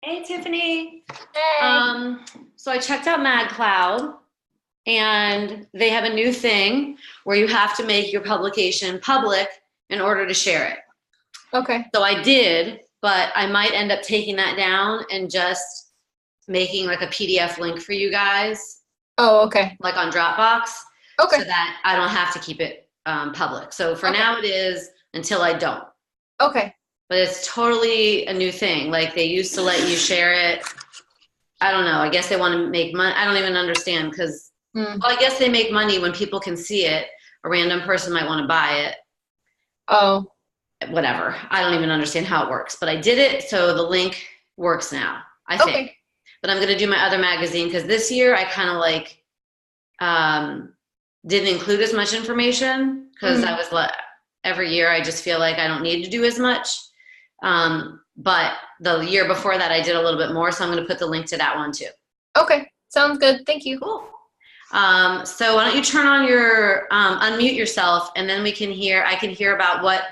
Hey, Tiffany. Hey. So I checked out MagCloud, and they have a new thing where you have to make your publication public in order to share it. Okay. So I did, but I might end up taking that down and just making like a PDF link for you guys, Oh, okay. like on Dropbox, Okay. so that I don't have to keep it public. So for Okay. now it is until I don't. Okay. But it's totally a new thing. Like they used to let you share it. I don't know. I guess they want to make money. I don't even understand because, Mm. well, I guess they make money when people can see it. A random person might want to buy it. Oh. Whatever. I don't even understand how it works. But I did it, so the link works now, I think. Okay. But I'm going to do my other magazine because this year I kind of like didn't include as much information because I was every year I just feel like I don't need to do as much. But the year before that I did a little bit more, so I'm going to put the link to that one too. Okay. Sounds good. Thank you. Cool. So why don't you turn on your unmute yourself, and then I can hear about what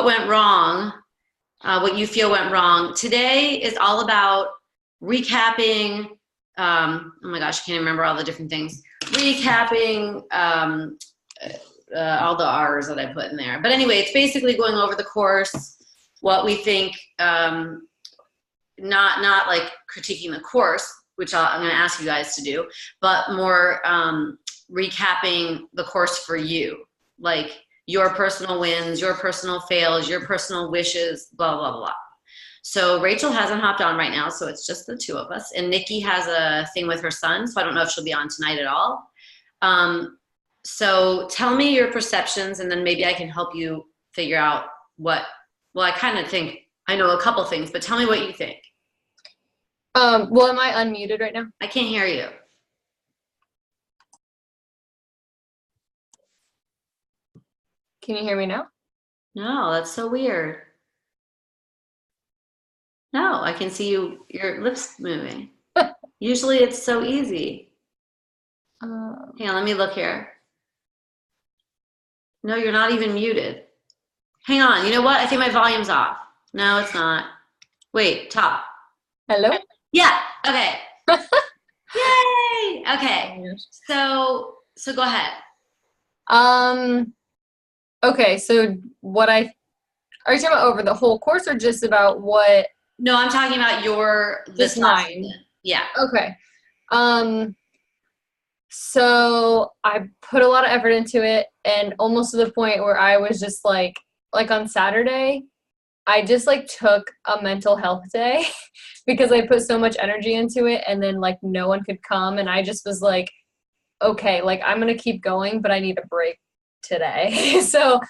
went wrong, what you feel went wrong. Today is all about recapping. Oh my gosh, I can't remember all the different things. Recapping all the R's that I put in there. But anyway, it's basically going over the course, what we think, not like critiquing the course, which I'm going to ask you guys to do, but more recapping the course for you, like your personal wins, your personal fails, your personal wishes, blah, blah, blah. So Rachel hasn't hopped on right now, so it's just the two of us. And Nikki has a thing with her son, so I don't know if she'll be on tonight at all. So tell me your perceptions, and then maybe I can help you figure out well, I kind of think I know a couple things, but tell me what you think. Well, am I unmuted right now? I can't hear you. Can you hear me now? No, that's so weird. No, I can see your lips moving. Usually it's so easy. Hang on, let me look here. No, you're not even muted. Hang on, you know what? I think my volume's off. No, it's not. Wait, top. Hello? Yeah, okay. Yay! Okay, so go ahead. Okay, so are you talking about over the whole course or just about what? No, I'm talking about this mine. Yeah. Okay. So I put a lot of effort into it, and almost to the point where I was just like on Saturday, I just like took a mental health day because I put so much energy into it, and then like no one could come, and I just was like, okay, like I'm gonna keep going, but I need a break today. So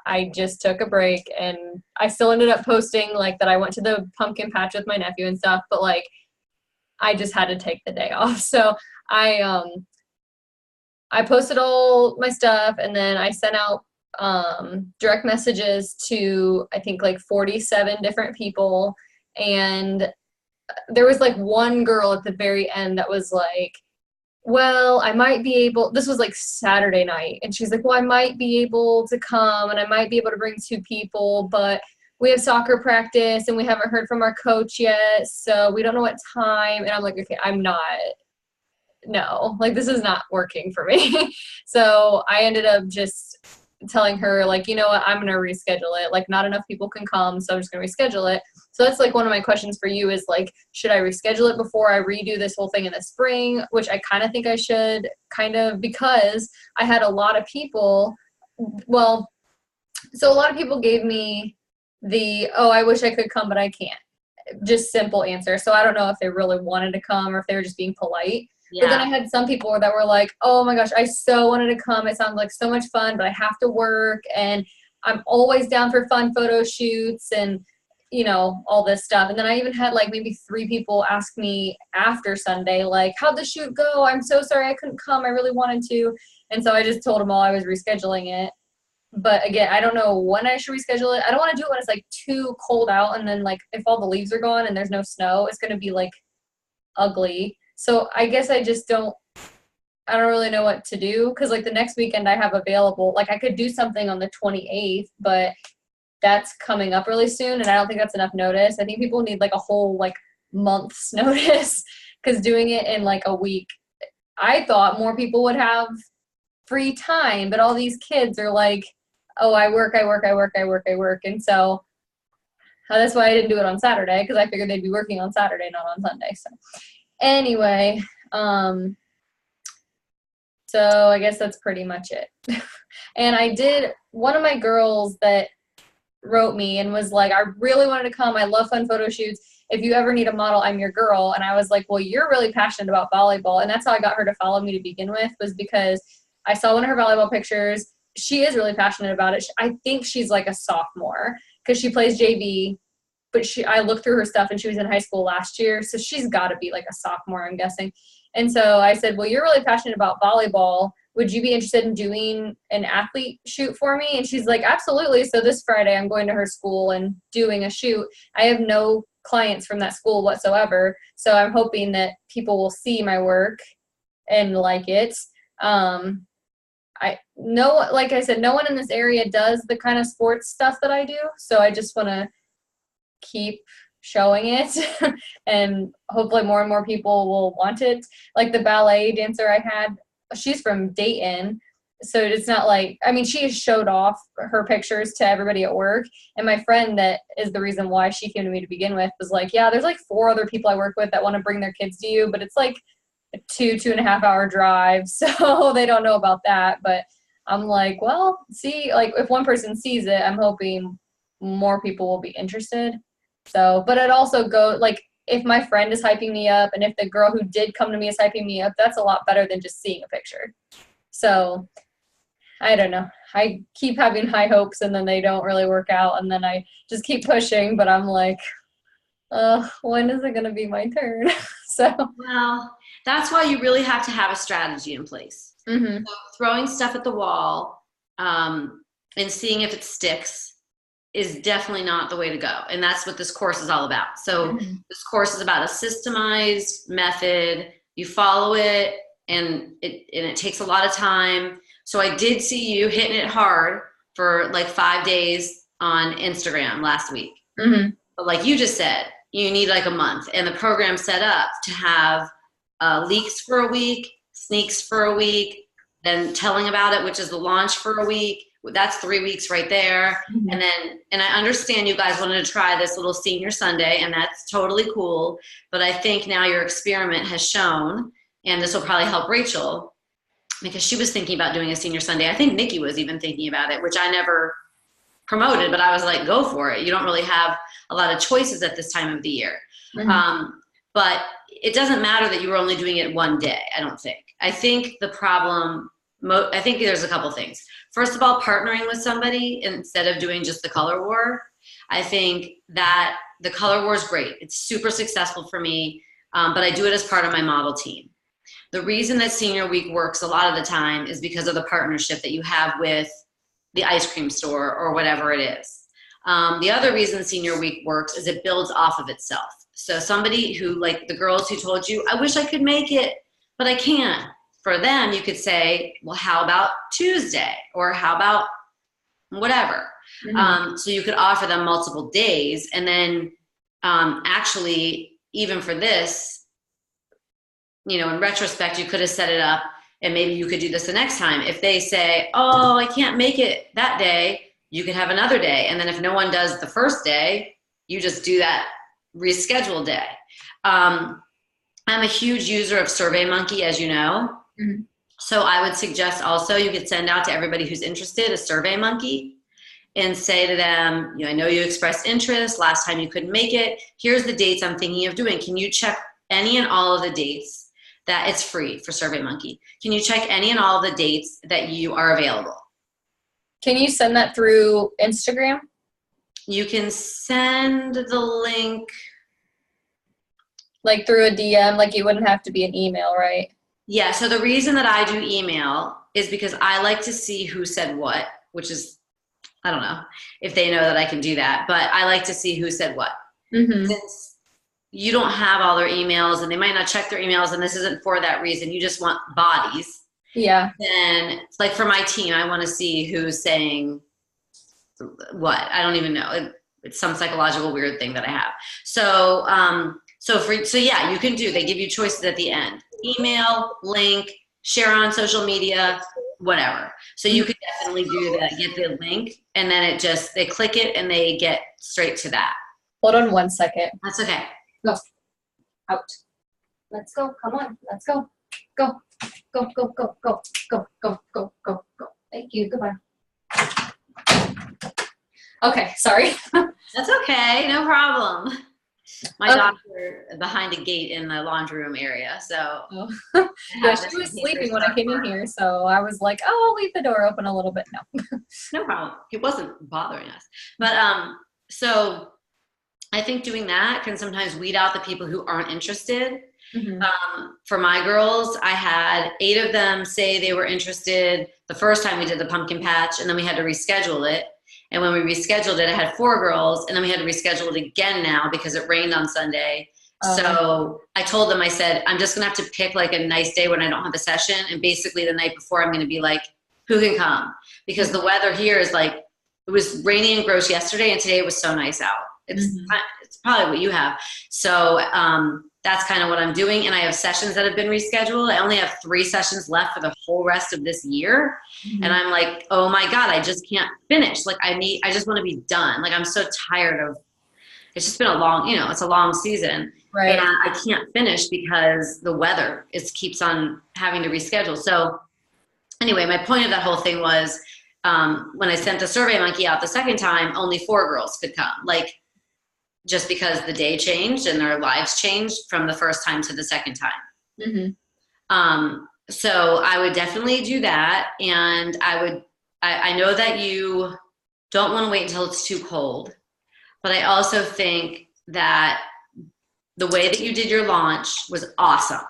I just took a break, and I still ended up posting like that I went to the pumpkin patch with my nephew and stuff, but like I just had to take the day off. So I posted all my stuff, and then I sent out direct messages to I think like 47 different people, and there was like one girl at the very end that was like, well, I might be able, this was like Saturday night, and she's like, well, I might be able to come, and I might be able to bring 2 people, but we have soccer practice, and we haven't heard from our coach yet, so we don't know what time. And I'm like, okay, no, like this is not working for me. So I ended up just telling her like, you know what, I'm gonna reschedule it. Like not enough people can come, so I'm just gonna reschedule it. So that's like one of my questions for you is like, should I reschedule it before I redo this whole thing in the spring? Which I kind of think I should, because I had a lot of people, well, so a lot of people gave me oh, I wish I could come, but I can't. Just simple answer. So I don't know if they really wanted to come or if they were just being polite. Yeah. But then I had some people that were like, oh my gosh, I so wanted to come. It sounds like so much fun, but I have to work, and I'm always down for fun photo shoots and, you know, all this stuff. And then I even had like maybe 3 people ask me after Sunday, like, how'd the shoot go? I'm so sorry I couldn't come. I really wanted to. And so I just told them all I was rescheduling it. But again, I don't know when I should reschedule it. I don't want to do it when it's like too cold out, and then like if all the leaves are gone and there's no snow, it's going to be like ugly. So I guess I don't really know what to do, because like the next weekend I have available, like I could do something on the 28th, but that's coming up really soon, and I don't think that's enough notice. I think people need like a whole like months notice, because doing it in like a week, I thought more people would have free time, but all these kids are like, oh, I work. And so that's why I didn't do it on Saturday, because I figured they'd be working on Saturday, not on Sunday. So anyway, so I guess that's pretty much it. And I did, one of my girls that wrote me and was like, I really wanted to come. I love fun photo shoots. If you ever need a model, I'm your girl. And I was like, well, you're really passionate about volleyball. And that's how I got her to follow me to begin with, was because I saw one of her volleyball pictures. She is really passionate about it. I think she's like a sophomore because she plays JV, but I looked through her stuff and she was in high school last year. So she's got to be like a sophomore, I'm guessing. And so I said, well, you're really passionate about volleyball. Would you be interested in doing an athlete shoot for me? And she's like, absolutely. So this Friday I'm going to her school and doing a shoot. I have no clients from that school whatsoever. So I'm hoping that people will see my work and like it. I know, like I said, no one in this area does the kind of sports stuff that I do. So I just want to keep showing it and hopefully more and more people will want it. Like the ballet dancer I had, she's from Dayton, so it's not like, I mean, she showed off her pictures to everybody at work, and my friend that is the reason why she came to me to begin with was like, yeah, there's like 4 other people I work with that want to bring their kids to you, but it's like a 2.5 hour drive, so they don't know about that. But I'm like, well, see, like if one person sees it, I'm hoping more people will be interested. So, but it also like, if my friend is hyping me up and if the girl who did come to me is hyping me up, that's a lot better than just seeing a picture. So I don't know. I keep having high hopes and then they don't really work out, and then I just keep pushing, but I'm like, when is it going to be my turn? So, well, that's why you really have to have a strategy in place. mm-hmm. So throwing stuff at the wall and seeing if it sticks is definitely not the way to go. And that's what this course is all about. So Mm-hmm. this course is about a systemized method. You follow it and it takes a lot of time. So I did see you hitting it hard for like 5 days on Instagram last week. Mm-hmm. But like you just said, you need like a month, and the program's set up to have leaks for a week, sneaks for a week, then telling about it, which is the launch for a week. That's 3 weeks right there. Mm-hmm. And I understand you guys wanted to try this little senior Sunday, and that's totally cool. But I think now your experiment has shown, and this will probably help Rachel, because she was thinking about doing a senior Sunday. I think Nikki was even thinking about it, which I never promoted, but I was like, go for it. You don't really have a lot of choices at this time of the year. Mm-hmm. But it doesn't matter that you were only doing it one day, I don't think. I think the problem, I think there's a couple things. First of all, partnering with somebody instead of doing just the color war. I think that the color war is great. It's super successful for me, but I do it as part of my model team. The reason that senior week works a lot of the time is because of the partnership that you have with the ice cream store or whatever it is. The other reason senior week works is it builds off of itself. So somebody who, like the girls who told you, I wish I could make it, but I can't. For them, you could say, well, how about Tuesday? Or how about whatever? Mm-hmm. So you could offer them multiple days. And then actually, even for this, in retrospect, you could have set it up and maybe you could do this the next time. If they say, oh, I can't make it that day, you could have another day. And then if no one does the first day, you just do that rescheduled day. I'm a huge user of SurveyMonkey, as you know. Mm-hmm. So I would suggest also you could send out to everybody who's interested a SurveyMonkey and say to them, I know you expressed interest. Last time you couldn't make it. Here's the dates I'm thinking of doing. Can you check any and all of the dates that it's free for SurveyMonkey? Can you check any and all of the dates that you are available? Can you send that through Instagram? You can send the link. Like through a DM, like it wouldn't have to be an email, right? Yeah, so the reason that I do email is because I like to see who said what, which is, I don't know if they know that I can do that, but I like to see who said what. Mm-hmm. Since you don't have all their emails and they might not check their emails and this isn't for that reason, you just want bodies. Yeah. Then, like for my team, I want to see who's saying what. I don't even know. It's some psychological weird thing that I have. So So yeah, you can they give you choices at the end. Email, link, share on social media, whatever. So you could definitely do that, get the link, and then they click it and they get straight to that. Hold on 1 second. That's okay. Go. Out. Let's go. Come on. Let's go. Go. Go, go, go, go, go, go, go, go, go. Thank you. Goodbye. Okay, sorry. That's okay. No problem. My dogs are behind a gate in the laundry room area, so. Oh. Yeah, she was sleeping when I came in here, so I was like, oh, I'll leave the door open a little bit. No. No problem. It wasn't bothering us. But so I think doing that can sometimes weed out the people who aren't interested. Mm-hmm. For my girls, I had 8 of them say they were interested the first time we did the pumpkin patch, and then we had to reschedule it. And when we rescheduled it, I had 4 girls, and then we had to reschedule it again now because it rained on Sunday. So I told them, I said, I'm just going to have to pick like a nice day when I don't have a session. And basically the night before, I'm going to be like, who can come? Because the weather here is like, it was rainy and gross yesterday, and today it was so nice out. It's probably what you have. So that's kind of what I'm doing. And I have sessions that have been rescheduled. I only have 3 sessions left for the whole rest of this year. Mm-hmm. And I'm like, oh my God, I just can't finish. Like I just want to be done. Like I'm so tired of, it's just been a long, it's a long season. Right. And I can't finish because the weather keeps on having to reschedule. So anyway, my point of that whole thing was when I sent the Survey Monkey out the second time, only 4 girls could come. Like, just because the day changed and their lives changed from the first time to the second time. Mm-hmm. So I would definitely do that. And I know that you don't want to wait until it's too cold, but I also think that the way that you did your launch was awesome.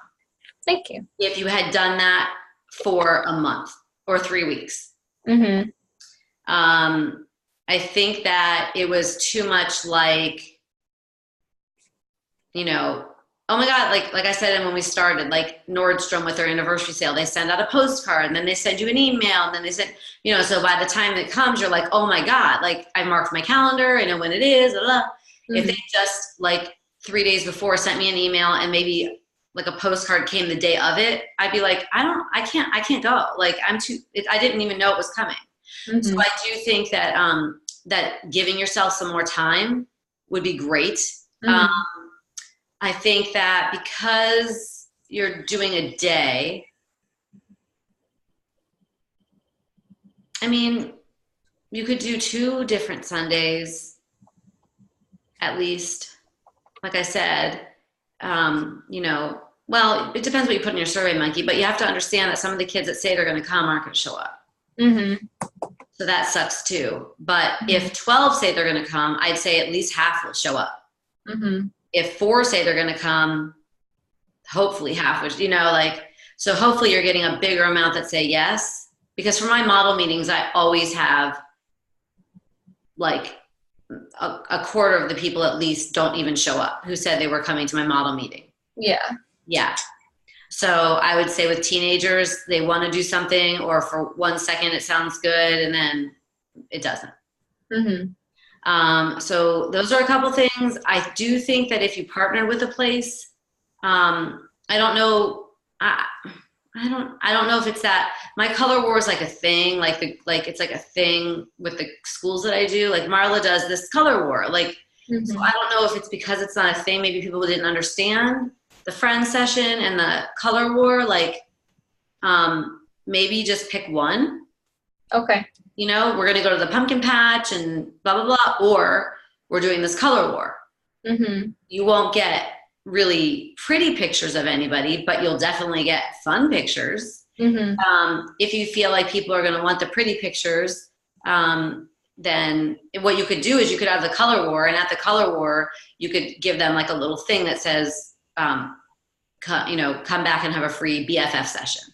Thank you. If you had done that for a month or 3 weeks. Mm-hmm. I think that it was too much like, oh my God, like I said, and when we started, like Nordstrom with their anniversary sale, they send out a postcard and then they send you an email and then they said, so by the time it comes, you're like, oh my God, like I marked my calendar, I know when it is, blah, blah. Mm-hmm. If they just like 3 days before sent me an email and maybe like a postcard came the day of it, I'd be like, I can't go. Like I didn't even know it was coming. Mm-hmm. So I do think that, that giving yourself some more time would be great. Mm-hmm. I think that because you're doing a day, I mean, you could do 2 different Sundays, at least. Like I said, well, it depends what you put in your Survey Monkey, but you have to understand that some of the kids that say they're going to come aren't going to show up. Mm-hmm. So that sucks too. But if 12 say they're going to come, I'd say at least half will show up. Mm-hmm. If 4 say they're going to come, hopefully half would, so hopefully you're getting a bigger amount that say yes. Because for my model meetings, I always have like a quarter of the people at least don't even show up who said they were coming to my model meeting. Yeah. Yeah. So I would say with teenagers, they want to do something, or for 1 second it sounds good and then it doesn't. Mm-hmm. So those are a couple things. I do think that if you partner with a place, I don't know. I don't know if it's that my color war is like a thing, like it's like a thing with the schools that I do. Like Marla does this color war. Like, mm-hmm. So I don't know if it's because it's not a thing. Maybe people didn't understand the friend session and the color war. Like, maybe just pick one. Okay. We're going to go to the pumpkin patch and blah, blah, blah, or we're doing this color war. Mm-hmm. You won't get really pretty pictures of anybody, but you'll definitely get fun pictures. Mm-hmm. If you feel like people are going to want the pretty pictures, then what you could do is you could have the color war, and at the color war, you could give them like a little thing that says, come back and have a free BFF session.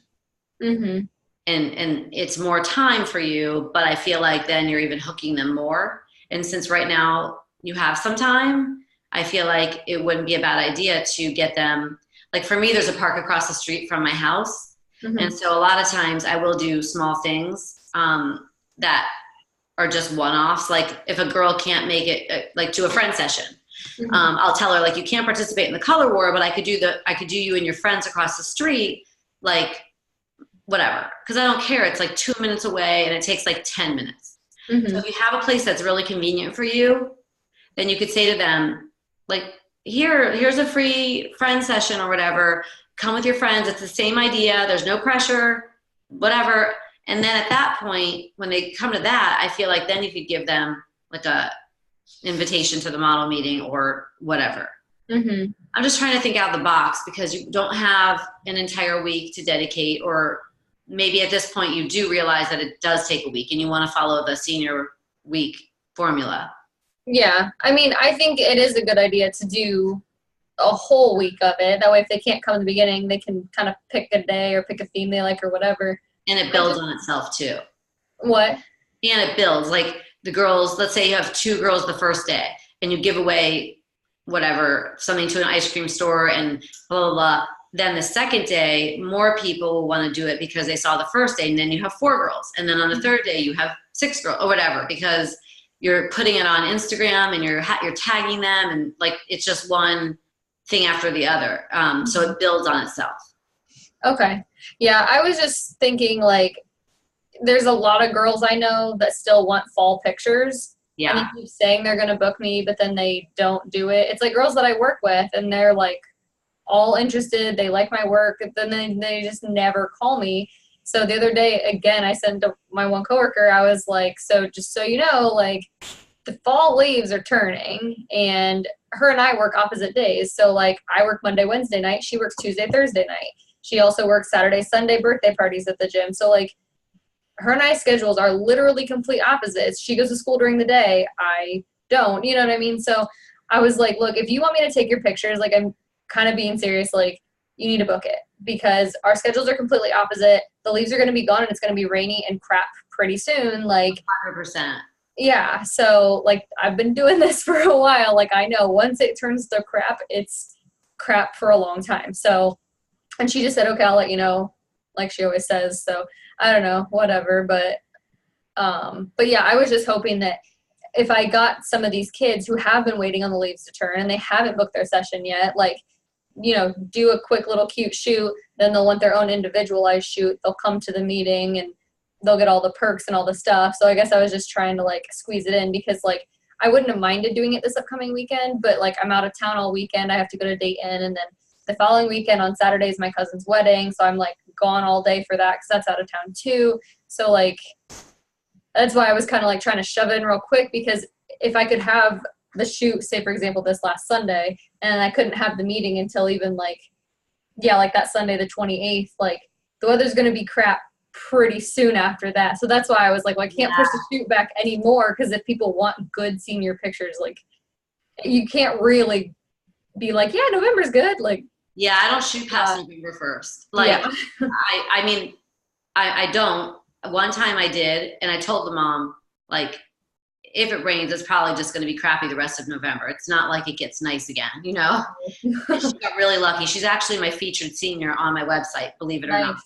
Mm-hmm. And it's more time for you, but I feel like then you're even hooking them more. And since right now you have some time, I feel like it wouldn't be a bad idea to get them. Like for me, there's a park across the street from my house. Mm-hmm. And so a lot of times I will do small things that are just one-offs. Like if a girl can't make it, like to a friend session, I'll tell her like, you can't participate in the color war, but I could do you and your friends across the street, like whatever. Cause I don't care. It's like 2 minutes away and it takes like 10 minutes. So if you have a place that's really convenient for you, then you could say to them, like, here's a free friend session or whatever. Come with your friends. It's the same idea. There's no pressure, whatever. And then at that point, when they come to that, I feel like then you could give them like a invitation to the model meeting or whatever. I'm just trying to think out of the box because you don't have an entire week to dedicate, or maybe at this point you do realize that it does take a week and you want to follow the senior week formula. Yeah. I mean, I think it is a good idea to do a whole week of it. That way, if they can't come in the beginning, they can kind of pick a day or pick a theme they like or whatever. And it builds on itself too. What? And it builds. Like the girls, let's say you have 2 girls the first day and you give away whatever, something to an ice cream store and blah, blah, blah. Then the second day, more people will want to do it because they saw the first day, and then you have 4 girls. And then on the third day, you have 6 girls or whatever, because you're putting it on Instagram and you're tagging them, and like it's just one thing after the other. So it builds on itself. Okay. Yeah, I was just thinking like there's a lot of girls I know that still want fall pictures. Yeah. And they keep saying they're going to book me, but then they don't do it. It's like girls that I work with and they're like all interested. They like my work. Then they just never call me. So the other day, again, I sent to my one coworker, I was like, so just so you know, like the fall leaves are turning and her and I work opposite days. So like I work Monday, Wednesday night. She works Tuesday, Thursday night. She also works Saturday, Sunday birthday parties at the gym. So like her and I's schedules are literally complete opposites. She goes to school during the day. I don't, you know what I mean? So I was like, look, if you want me to take your pictures, like I'm kind of being serious, like you need to book it because our schedules are completely opposite. The leaves are going to be gone and it's going to be rainy and crap pretty soon. Like 100%. Yeah. So like I've been doing this for a while. Like I know once it turns to crap, it's crap for a long time. So, and she just said, okay, I'll let you know, like she always says. So I don't know, whatever. But yeah, I was just hoping that if I got some of these kids who have been waiting on the leaves to turn and they haven't booked their session yet, like, you know, do a quick little cute shoot, then they'll want their own individualized shoot. They'll come to the meeting and they'll get all the perks and all the stuff. So I guess I was just trying to like squeeze it in because like I wouldn't have minded doing it this upcoming weekend, but like I'm out of town all weekend. I have to go to Dayton, and then the following weekend on Saturday is my cousin's wedding. So I'm like gone all day for that because that's out of town too. So like that's why I was kind of like trying to shove it in real quick, because if I could have the shoot, say for example, this last Sunday, and I couldn't have the meeting until even like, yeah, like that Sunday, the 28th, like the weather's going to be crap pretty soon after that. So that's why I was like, well, I can't push the shoot back anymore, because if people want good senior pictures, like you can't really be like, yeah, November's good. Like, yeah, I don't shoot past November 1st. Like, yeah. I mean, I don't. One time I did, and I told the mom, like, if it rains, it's probably just going to be crappy the rest of November. It's not like it gets nice again, you know? And she got really lucky. She's actually my featured senior on my website, believe it or not.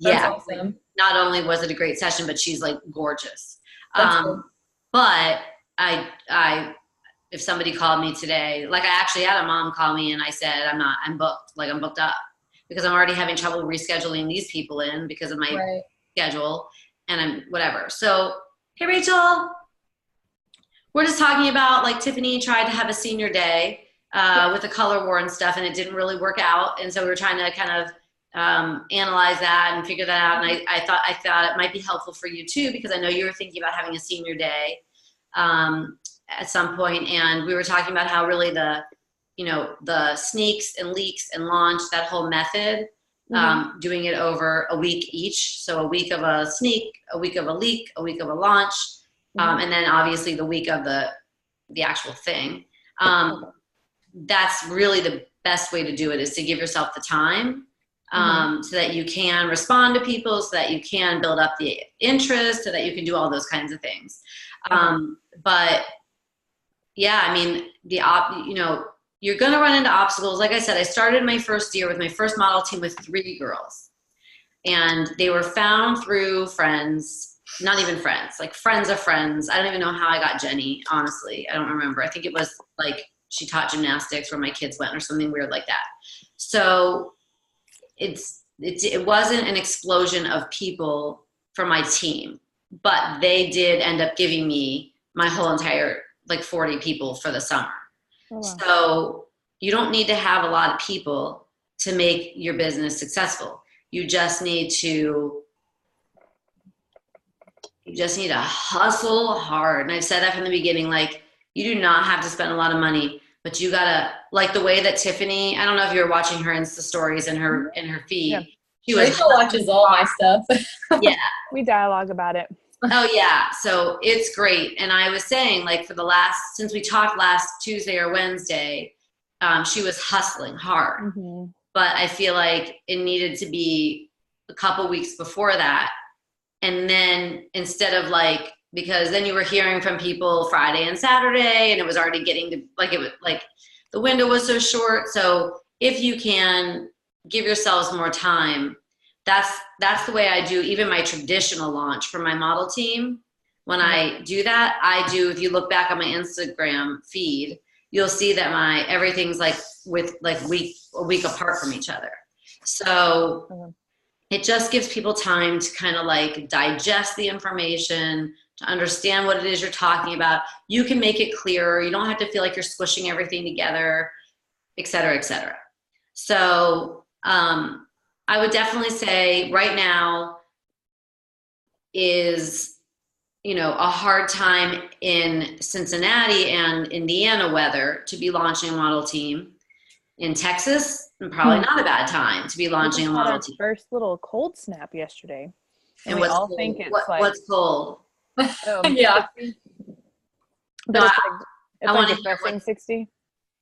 That's yeah. Awesome. Not only was it a great session, but she's like gorgeous. Cool. But if somebody called me today, like I actually had a mom call me and I said, I'm booked. Like I'm booked up because I'm already having trouble rescheduling these people in because of my schedule, and I'm whatever. So, hey, Rachel, we're just talking about like Tiffany tried to have a senior day with the color war and stuff, and it didn't really work out. And so we were trying to kind of analyze that and figure that out. And I thought it might be helpful for you too, because I know you were thinking about having a senior day at some point, and we were talking about how really the sneaks and leaks and launch, that whole method, doing it over a week each. So a week of a sneak, a week of a leak, a week of a launch, and then obviously the week of the actual thing. That's really the best way to do it, is to give yourself the time so that you can respond to people, so that you can build up the interest, so that you can do all those kinds of things. But yeah, I mean, you're going to run into obstacles. Like I said, I started my first year with my first model team with 3 girls, and they were found through friends, not even friends, like friends of friends. I don't even know how I got Jenny, honestly. I don't remember. I think it was like she taught gymnastics where my kids went or something weird like that. So it wasn't an explosion of people for my team, but they did end up giving me my whole entire, like 40 people for the summer. Oh, wow. So you don't need to have a lot of people to make your business successful. You just need to hustle hard. And I've said that from the beginning, like, you do not have to spend a lot of money, but you gotta, like the way that Tiffany, I don't know if you were watching her Insta stories and her feed. Yeah. Rachel watches all my stuff. Yeah. We dialogue about it. Oh yeah. So it's great. And I was saying, like, since we talked last Tuesday or Wednesday, she was hustling hard, but I feel like it needed to be a couple weeks before that. And then instead of like, because then you were hearing from people Friday and Saturday, and it was already getting to, like, it was like the window was so short. So if you can give yourselves more time, that's the way I do even my traditional launch for my model team. When I do that, if you look back on my Instagram feed, you'll see that everything's like with like a week apart from each other. So it just gives people time to kind of like digest the information, to understand what it is you're talking about. You can make it clearer. You don't have to feel like you're squishing everything together, et cetera, et cetera. So I would definitely say right now is, a hard time in Cincinnati and Indiana weather to be launching a model team. In Texas, and probably not a bad time to be launching a model team. First little cold snap yesterday. And we all think it's what's cold? Yeah. But it's like depressing 60.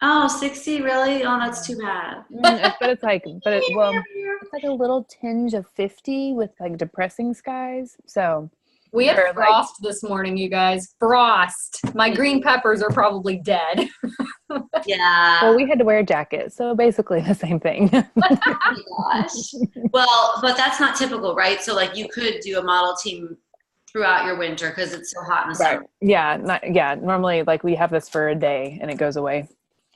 Oh, 60, really? Oh, that's too bad. It's like a little tinge of 50 with like depressing skies. So we had frost this morning, you guys. Frost. My green peppers are probably dead. Yeah. Well, we had to wear jackets, so basically the same thing. Oh my gosh. Well, but that's not typical, right? So like you could do a model team throughout your winter because it's so hot in the summer. Yeah. Normally, like, we have this for a day and it goes away.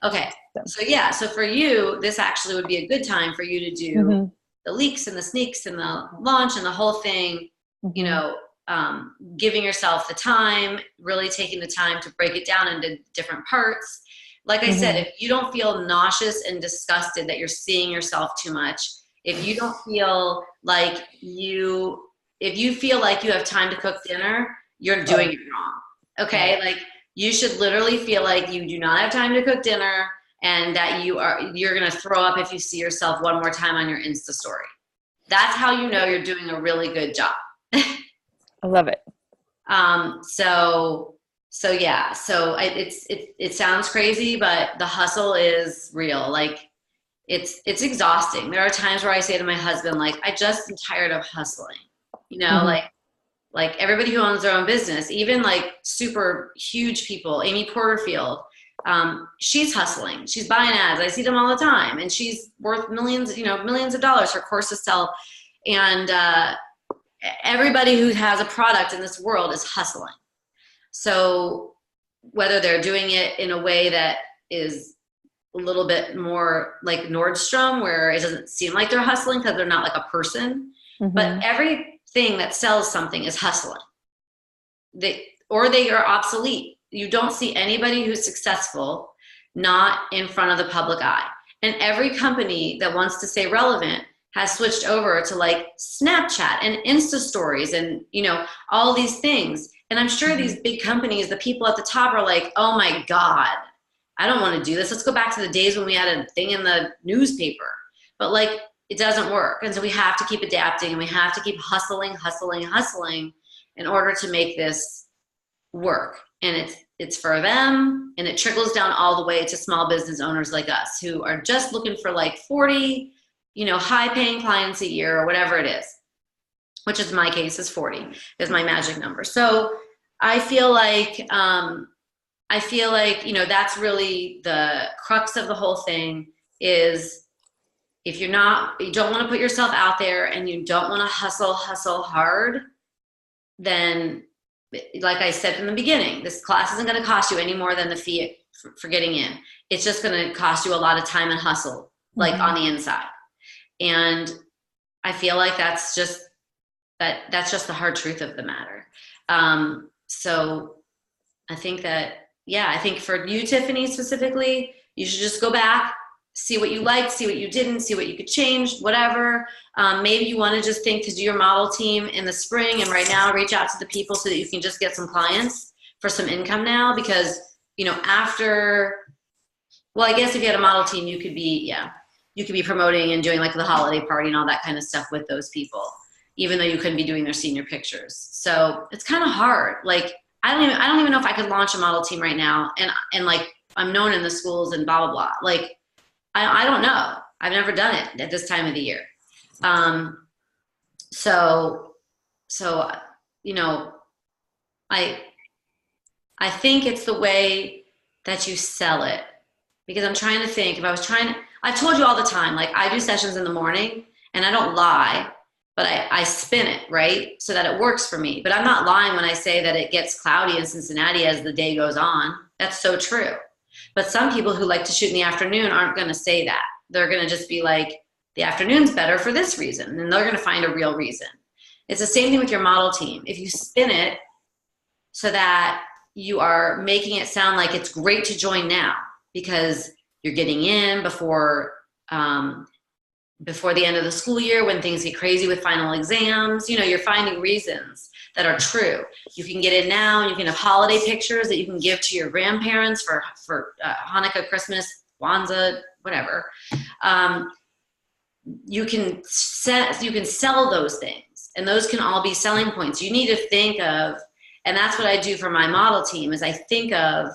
Okay. So for you, this actually would be a good time for you to do the leaks and the sneaks and the launch and the whole thing, giving yourself the time, really taking the time to break it down into different parts. Like I said, if you don't feel nauseous and disgusted that you're seeing yourself too much, if you don't feel like if you feel like you have time to cook dinner, you're doing it wrong. Okay. Like, you should literally feel like you do not have time to cook dinner and that you're going to throw up if you see yourself one more time on your Insta story. That's how you know you're doing a really good job. I love it. It sounds crazy, but the hustle is real. Like, it's exhausting. There are times where I say to my husband, like, I just am tired of hustling, like everybody who owns their own business, even like super huge people, Amy Porterfield, she's hustling. She's buying ads. I see them all the time, and she's worth millions of dollars. Her courses sell. And, everybody who has a product in this world is hustling. So whether they're doing it in a way that is a little bit more like Nordstrom, where it doesn't seem like they're hustling because they're not like a person, but everything that sells something is hustling. They are obsolete. You don't see anybody who's successful not in front of the public eye. And every company that wants to stay relevant has switched over to like Snapchat and Insta stories and, all these things. And I'm sure these big companies, the people at the top are like, oh my God, I don't want to do this. Let's go back to the days when we had a thing in the newspaper. But like, it doesn't work. And so we have to keep adapting, and we have to keep hustling in order to make this work. And it's for them, and it trickles down all the way to small business owners like us who are just looking for like 40 high paying clients a year or whatever it is, which is my case is 40 is my magic number. So I feel like, that's really the crux of the whole thing is if you don't want to put yourself out there and you don't want to hustle hard, then like I said from the beginning, this class isn't going to cost you any more than the fee for getting in. It's just going to cost you a lot of time and hustle, like on the inside. And I feel like that's just the hard truth of the matter. So I think that, I think for you, Tiffany, specifically, you should just go back, see what you liked, see what you didn't, see what you could change, whatever. Maybe you want to just think to do your model team in the spring, and right now reach out to the people so that you can just get some clients for some income now, because, you know, I guess if you had a model team, you could be promoting and doing like the holiday party and all that kind of stuff with those people, even though you couldn't be doing their senior pictures. So it's kind of hard. Like, I don't even know if I could launch a model team right now, and like, I'm known in the schools and blah, blah, blah. Like, I don't know. I've never done it at this time of the year. So, you know, I think it's the way that you sell it, because I'm trying to think, I've told you all the time, like, I do sessions in the morning and I don't lie, but I spin it, right? So that it works for me. But I'm not lying when I say that it gets cloudy in Cincinnati as the day goes on. That's so true. But some people who like to shoot in the afternoon aren't going to say that. They're going to just be like, the afternoon's better for this reason. And they're going to find a real reason. It's the same thing with your model team. If you spin it so that you are making it sound like it's great to join now because you're getting in before the end of the school year, when things get crazy with final exams, you know, you're finding reasons that are true. You can get in now, and you can have holiday pictures that you can give to your grandparents for Hanukkah, Christmas, Kwanzaa, whatever. You can sell those things, and those can all be selling points. You need to think of, and that's what I do for my model team, is I think of,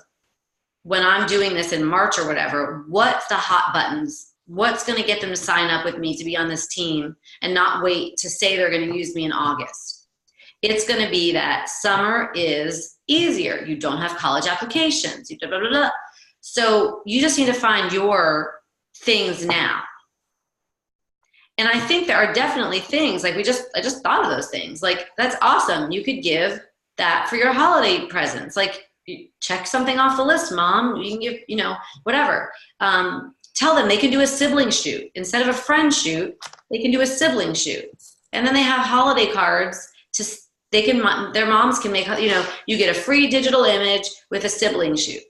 when I'm doing this in March or whatever, what's the hot buttons? What's going to get them to sign up with me to be on this team and not wait to say they're going to use me in August? It's going to be that summer is easier. You don't have college applications. Blah, blah, blah, blah. So you just need to find your things now. And I think there are definitely things, like I just thought of those things. Like, that's awesome. You could give that for your holiday presents. Like, check something off the list, Mom. You can give, you know, whatever. Tell them they can do a sibling shoot. Instead of a friend shoot, they can do a sibling shoot. And then they have holiday cards their moms can make, you know, you get a free digital image with a sibling shoot,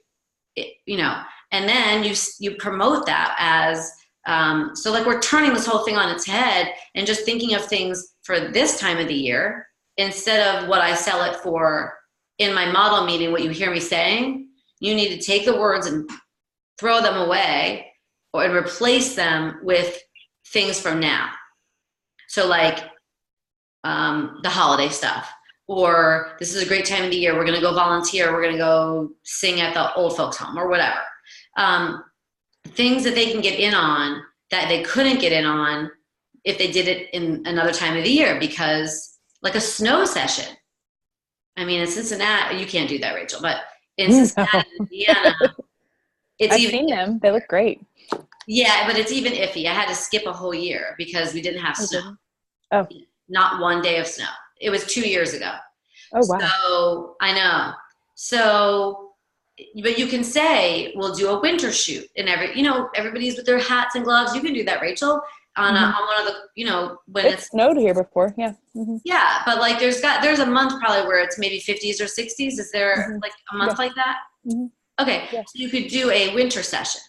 you know, and then you promote that as, so like, we're turning this whole thing on its head and just thinking of things for this time of the year instead of what I sell it for in my model meeting. What you hear me saying, you need to take the words and throw them away and replace them with things from now. So like, the holiday stuff, or this is a great time of the year, we're going to go volunteer, we're going to go sing at the old folks home, or whatever. Things that they can get in on that they couldn't get in on if they did it in another time of the year, because like a snow session. I mean, in Cincinnati, you can't do that, Rachel, but in Cincinnati, Indiana, I've seen them. They look great. Yeah, but it's even iffy. I had to skip a whole year because we didn't have snow. Oh. Not one day of snow. It was 2 years ago. Oh, wow. So I know. So, but you can say, we'll do a winter shoot, and everybody's with their hats and gloves. You can do that, Rachel, on one of the, you know, when it's snowed here before. Yeah. Mm-hmm. Yeah. But like, there's a month probably where it's maybe 50s or 60s. Is there like a month like that? Mm-hmm. Okay. Yeah. So you could do a winter session.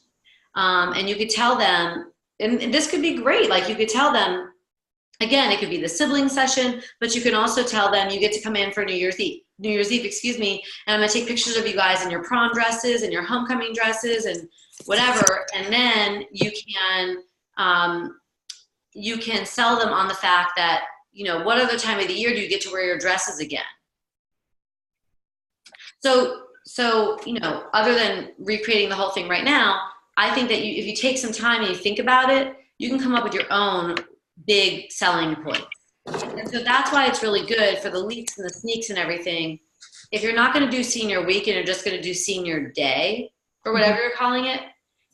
And you could tell them, and this could be great. Like, you could tell them, again, it could be the sibling session, but you can also tell them you get to come in for New Year's Eve, and I'm going to take pictures of you guys in your prom dresses and your homecoming dresses and whatever. And then you can sell them on the fact that, you know, what other time of the year do you get to wear your dresses again? So, you know, other than recreating the whole thing right now, I think that if you take some time and you think about it, you can come up with your own big selling points. And so that's why it's really good for the leaks and the sneaks and everything. If you're not going to do senior week and you're just going to do senior day or whatever you're calling it,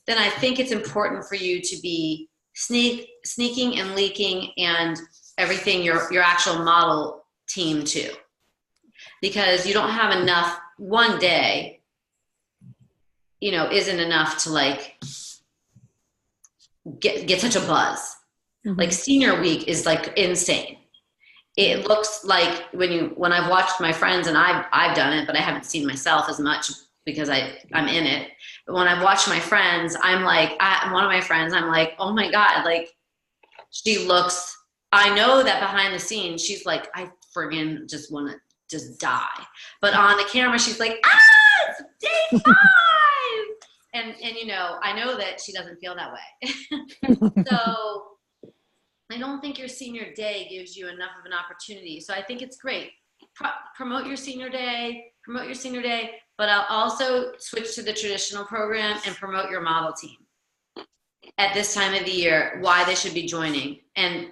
then I think it's important for you to be sneaking and leaking and everything your actual model team too, because you don't have enough one day you know, isn't enough to like get such a buzz. Mhm. Like senior week is like insane. It looks like when I've watched my friends, and I've done it, but I haven't seen myself as much because I'm in it. But when I've watched my friends, I'm like, one of my friends, I'm like, oh my God, like she looks, I know that behind the scenes, she's like, I friggin' just want to just die. But on the camera, she's like, it's day 5. And you know, I know that she doesn't feel that way. So I don't think your senior day gives you enough of an opportunity. So I think it's great. Promote your senior day, but I'll also switch to the traditional program and promote your model team at this time of the year, why they should be joining, and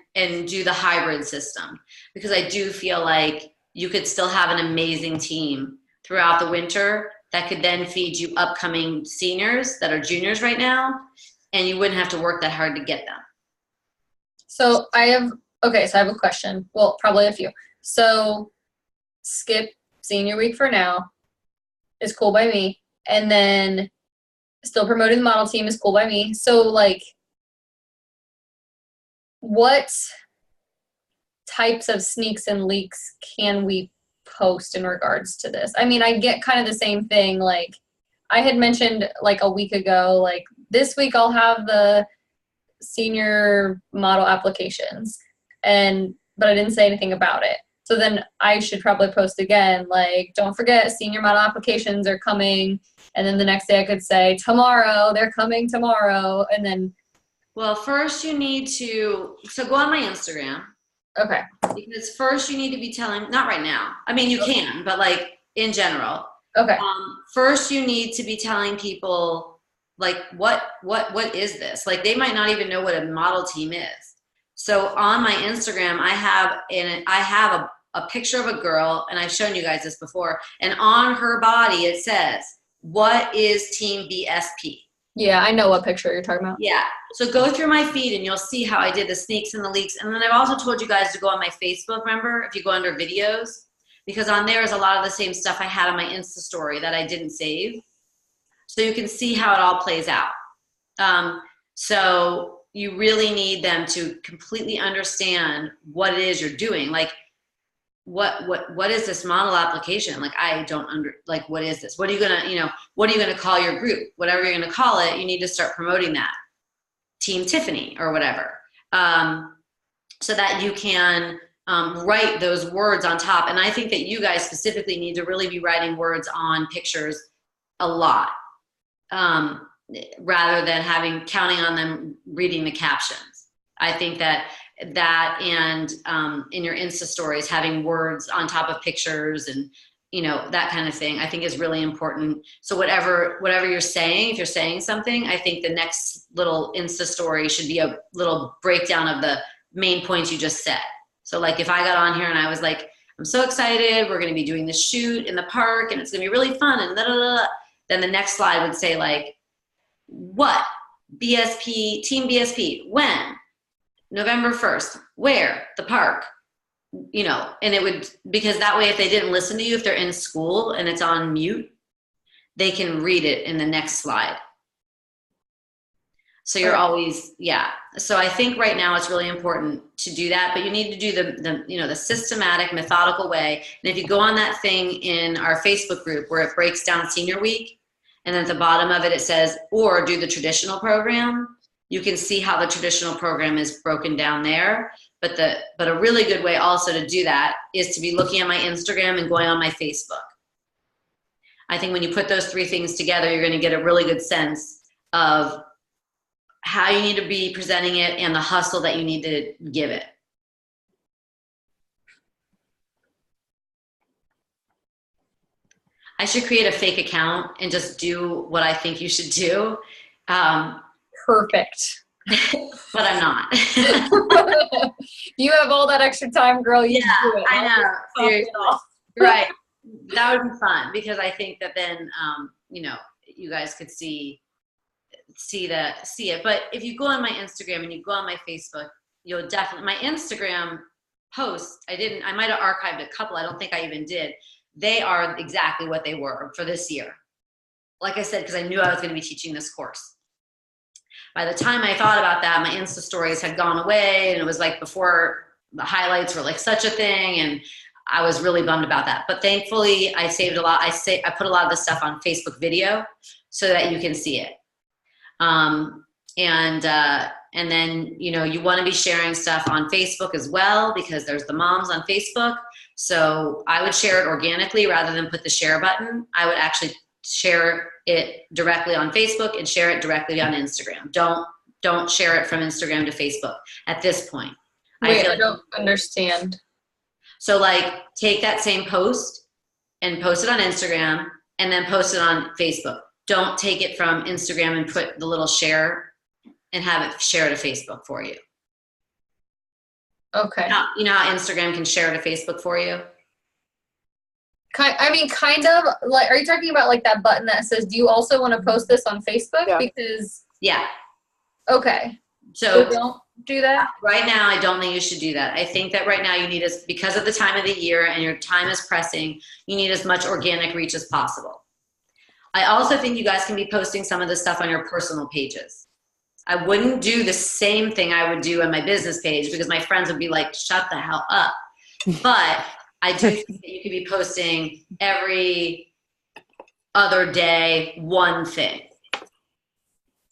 do the hybrid system. Because I do feel like you could still have an amazing team throughout the winter that could then feed you upcoming seniors that are juniors right now, and you wouldn't have to work that hard to get them. So I have a question. Well, probably a few. So skip senior week for now is cool by me. And then still promoting the model team is cool by me. So like what types of sneaks and leaks can we post in regards to this? I mean, I get kind of the same thing. Like I had mentioned like a week ago, like this week I'll have the senior model applications, but I didn't say anything about it. So then I should probably post again, like, don't forget senior model applications are coming. And then the next day I could say, tomorrow, they're coming tomorrow. And then. Well, first you need to, so go on my Instagram. Okay. Because first you need to be telling, not right now. I mean, you can, but like in general. Okay. First you need to be telling people like, what is this? Like they might not even know what a model team is. So on my Instagram, I have a picture of a girl, and I've shown you guys this before, and on her body it says, what is Team BSP? Yeah, I know what picture you're talking about. Yeah. So go through my feed and you'll see how I did the sneaks and the leaks. And then I've also told you guys to go on my Facebook, remember, if you go under videos, because on there is a lot of the same stuff I had on my Insta story that I didn't save. So you can see how it all plays out. So you really need them to completely understand what it is you're doing. Like, what is this model application? Like, I don't like, what is this? What are you gonna call your group? Whatever you're gonna call it, you need to start promoting that. Team Tiffany or whatever. So that you can write those words on top. And I think that you guys specifically need to really be writing words on pictures a lot. Rather than counting on them reading the captions. I think that and in your Insta stories, having words on top of pictures and, you know, that kind of thing, I think is really important. So whatever you're saying, if you're saying something, I think the next little Insta story should be a little breakdown of the main points you just said. So like if I got on here and I was like, I'm so excited, we're going to be doing this shoot in the park and it's going to be really fun and then the next slide would say like, what? BSP, Team BSP, when? November 1st, where? The park, you know, and it would, because that way if they didn't listen to you, if they're in school and it's on mute, they can read it in the next slide. So you're always, yeah. So I think right now it's really important to do that, but you need to do the systematic, methodical way. And if you go on that thing in our Facebook group where it breaks down senior week, and then at the bottom of it, it says, or do the traditional program. You can see how the traditional program is broken down there. But a really good way also to do that is to be looking at my Instagram and going on my Facebook. I think when you put those three things together, you're going to get a really good sense of how you need to be presenting it and the hustle that you need to give it. I should create a fake account and just do what I think you should do. Perfect. But I'm not. You have all that extra time, girl. You do it. I know. Seriously. Right. That would be fun because I think that then, you know, you guys could see it. But if you go on my Instagram and you go on my Facebook, you'll definitely, my Instagram posts, I might have archived a couple. I don't think I even did. They are exactly what they were for this year. like I said, because I knew I was going to be teaching this course. By the time I thought about that, my Insta stories had gone away, and it was like before the highlights were like such a thing, and I was really bummed about that. But thankfully, I saved a lot. I put a lot of the stuff on Facebook video so that you can see it. And then, you know, you want to be sharing stuff on Facebook as well, because there's the moms on Facebook. So I would share it organically rather than put the share button. I would actually share it directly on Facebook and share it directly on Instagram. Don't share it from Instagram to Facebook at this point. Wait, I don't understand. So like take that same post and post it on Instagram and then post it on Facebook. Don't take it from Instagram and put the little share and have it share to Facebook for you. Okay. You know how Instagram can share to Facebook for you? I mean, kind of. Like, are you talking about like that button that says, do you also want to post this on Facebook? Yeah. Because, Yeah. okay. So don't do that? right now, I don't think you should do that. I think that right now you need, because of the time of the year and your time is pressing, you need as much organic reach as possible. I also think you guys can be posting some of this stuff on your personal pages. I wouldn't do the same thing I would do on my business page, because my friends would be like, shut the hell up. But I do think that you could be posting every other day one thing,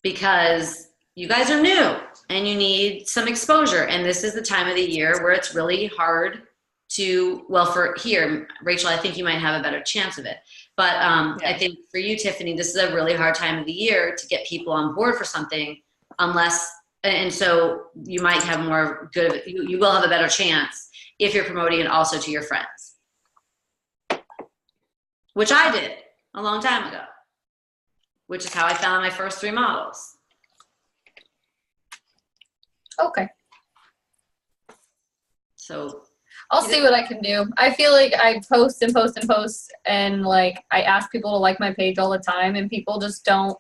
because you guys are new and you need some exposure. And this is the time of the year where it's really hard to, well, for here, Rachel, I think you might have a better chance of it. But I think for you, Tiffany, this is a really hard time of the year to get people on board for something, unless, and so you might have more good, you will have a better chance if you're promoting it also to your friends, which I did a long time ago, which is how I found my first 3 models. Okay. So I'll see what I can do. I feel like I post and post and post, and like I ask people to like my page all the time, and people just don't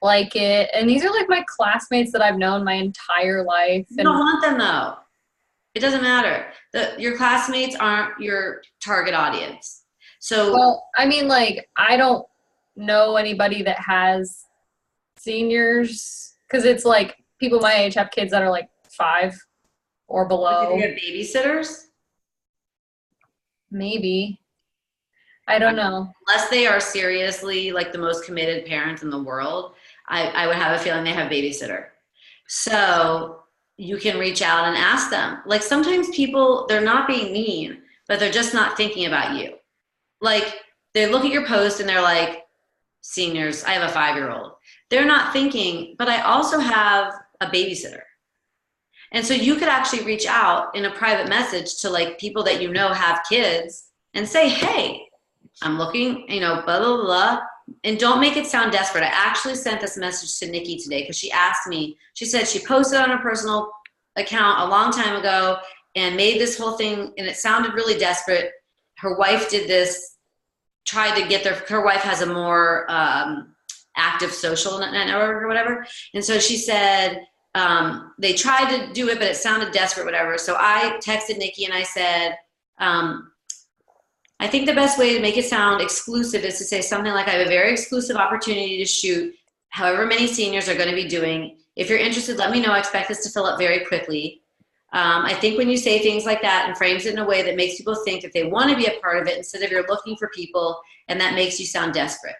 like it. And these are like my classmates that I've known my entire life. You don't want them though. It doesn't matter. Your classmates aren't your target audience. So, well, I mean, like, I don't know anybody that has seniors, because it's like people my age have kids that are like 5 or below. do you have babysitters? Maybe. I don't know. Unless they are seriously like the most committed parents in the world, I would have a feeling they have a babysitter. So you can reach out and ask them. Like sometimes people, they're not being mean, but they're just not thinking about you. Like they look at your post and they're like, seniors, I have a 5-year-old. They're not thinking, but I also have a babysitter. And so you could actually reach out in a private message to like people that you know have kids and say, hey, I'm looking, you know, blah, blah, blah. And don't make it sound desperate. I actually sent this message to Nikki today because she asked me, she said she posted on her personal account a long time ago and made this whole thing, and it sounded really desperate. Her wife did this, tried to get her wife has a more active social network or whatever. And so she said, they tried to do it, but it sounded desperate, whatever. So I texted Nikki and I said, I think the best way to make it sound exclusive is to say something like, I have a very exclusive opportunity to shoot however many seniors are going to be doing. If you're interested, let me know. I expect this to fill up very quickly. I think when you say things like that and frames it in a way that makes people think that they want to be a part of it instead of you're looking for people, and that makes you sound desperate.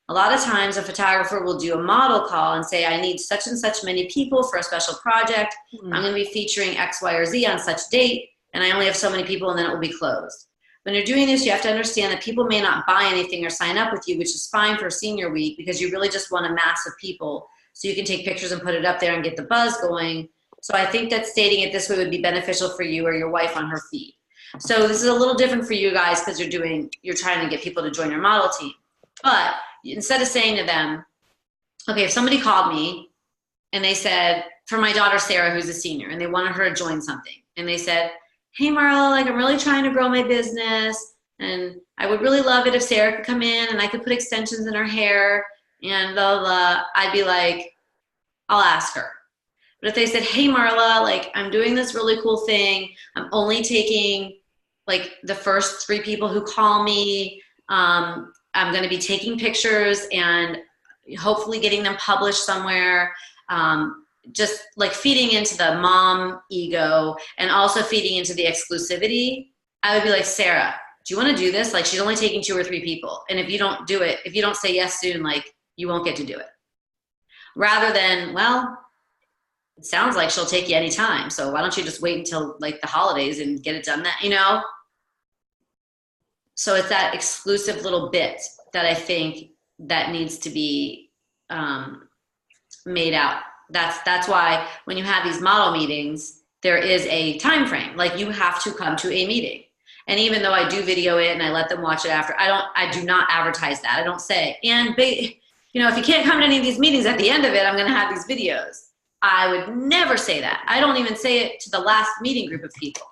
A lot of times a photographer will do a model call and say, I need such and such many people for a special project. I'm going to be featuring X, Y, or Z on such date, and I only have so many people, and then it will be closed. When you're doing this, you have to understand that people may not buy anything or sign up with you, which is fine for senior week because you really just want a mass of people so you can take pictures and put it up there and get the buzz going. So I think that stating it this way would be beneficial for you or your wife on her feed. So this is a little different for you guys because you're trying to get people to join your model team. But instead of saying to them, okay, if somebody called me and they said, for my daughter Sarah, who's a senior, and they wanted her to join something, and they said, hey Marla, like I'm really trying to grow my business, and I would really love it if Sarah could come in and I could put extensions in her hair and blah, blah, blah. I'd be like, I'll ask her. But if they said, hey Marla, like I'm doing this really cool thing, I'm only taking like the first 3 people who call me, I'm going to be taking pictures and hopefully getting them published somewhere. Just like feeding into the mom ego and also feeding into the exclusivity. I would be like, Sarah, do you want to do this? Like, she's only taking 2 or 3 people. And if you don't do it, if you don't say yes soon, like, you won't get to do it. Rather than, well, it sounds like she'll take you anytime. So why don't you just wait until like the holidays and get it done that, you know? So it's that exclusive little bit that I think that needs to be made out. That's why when you have these model meetings, there is a time frame. Like, you have to come to a meeting. And even though I do video it and I let them watch it after, I do not advertise that. I don't say, and you know, if you can't come to any of these meetings, at the end of it, I'm going to have these videos. I would never say that. I don't even say it to the last meeting group of people.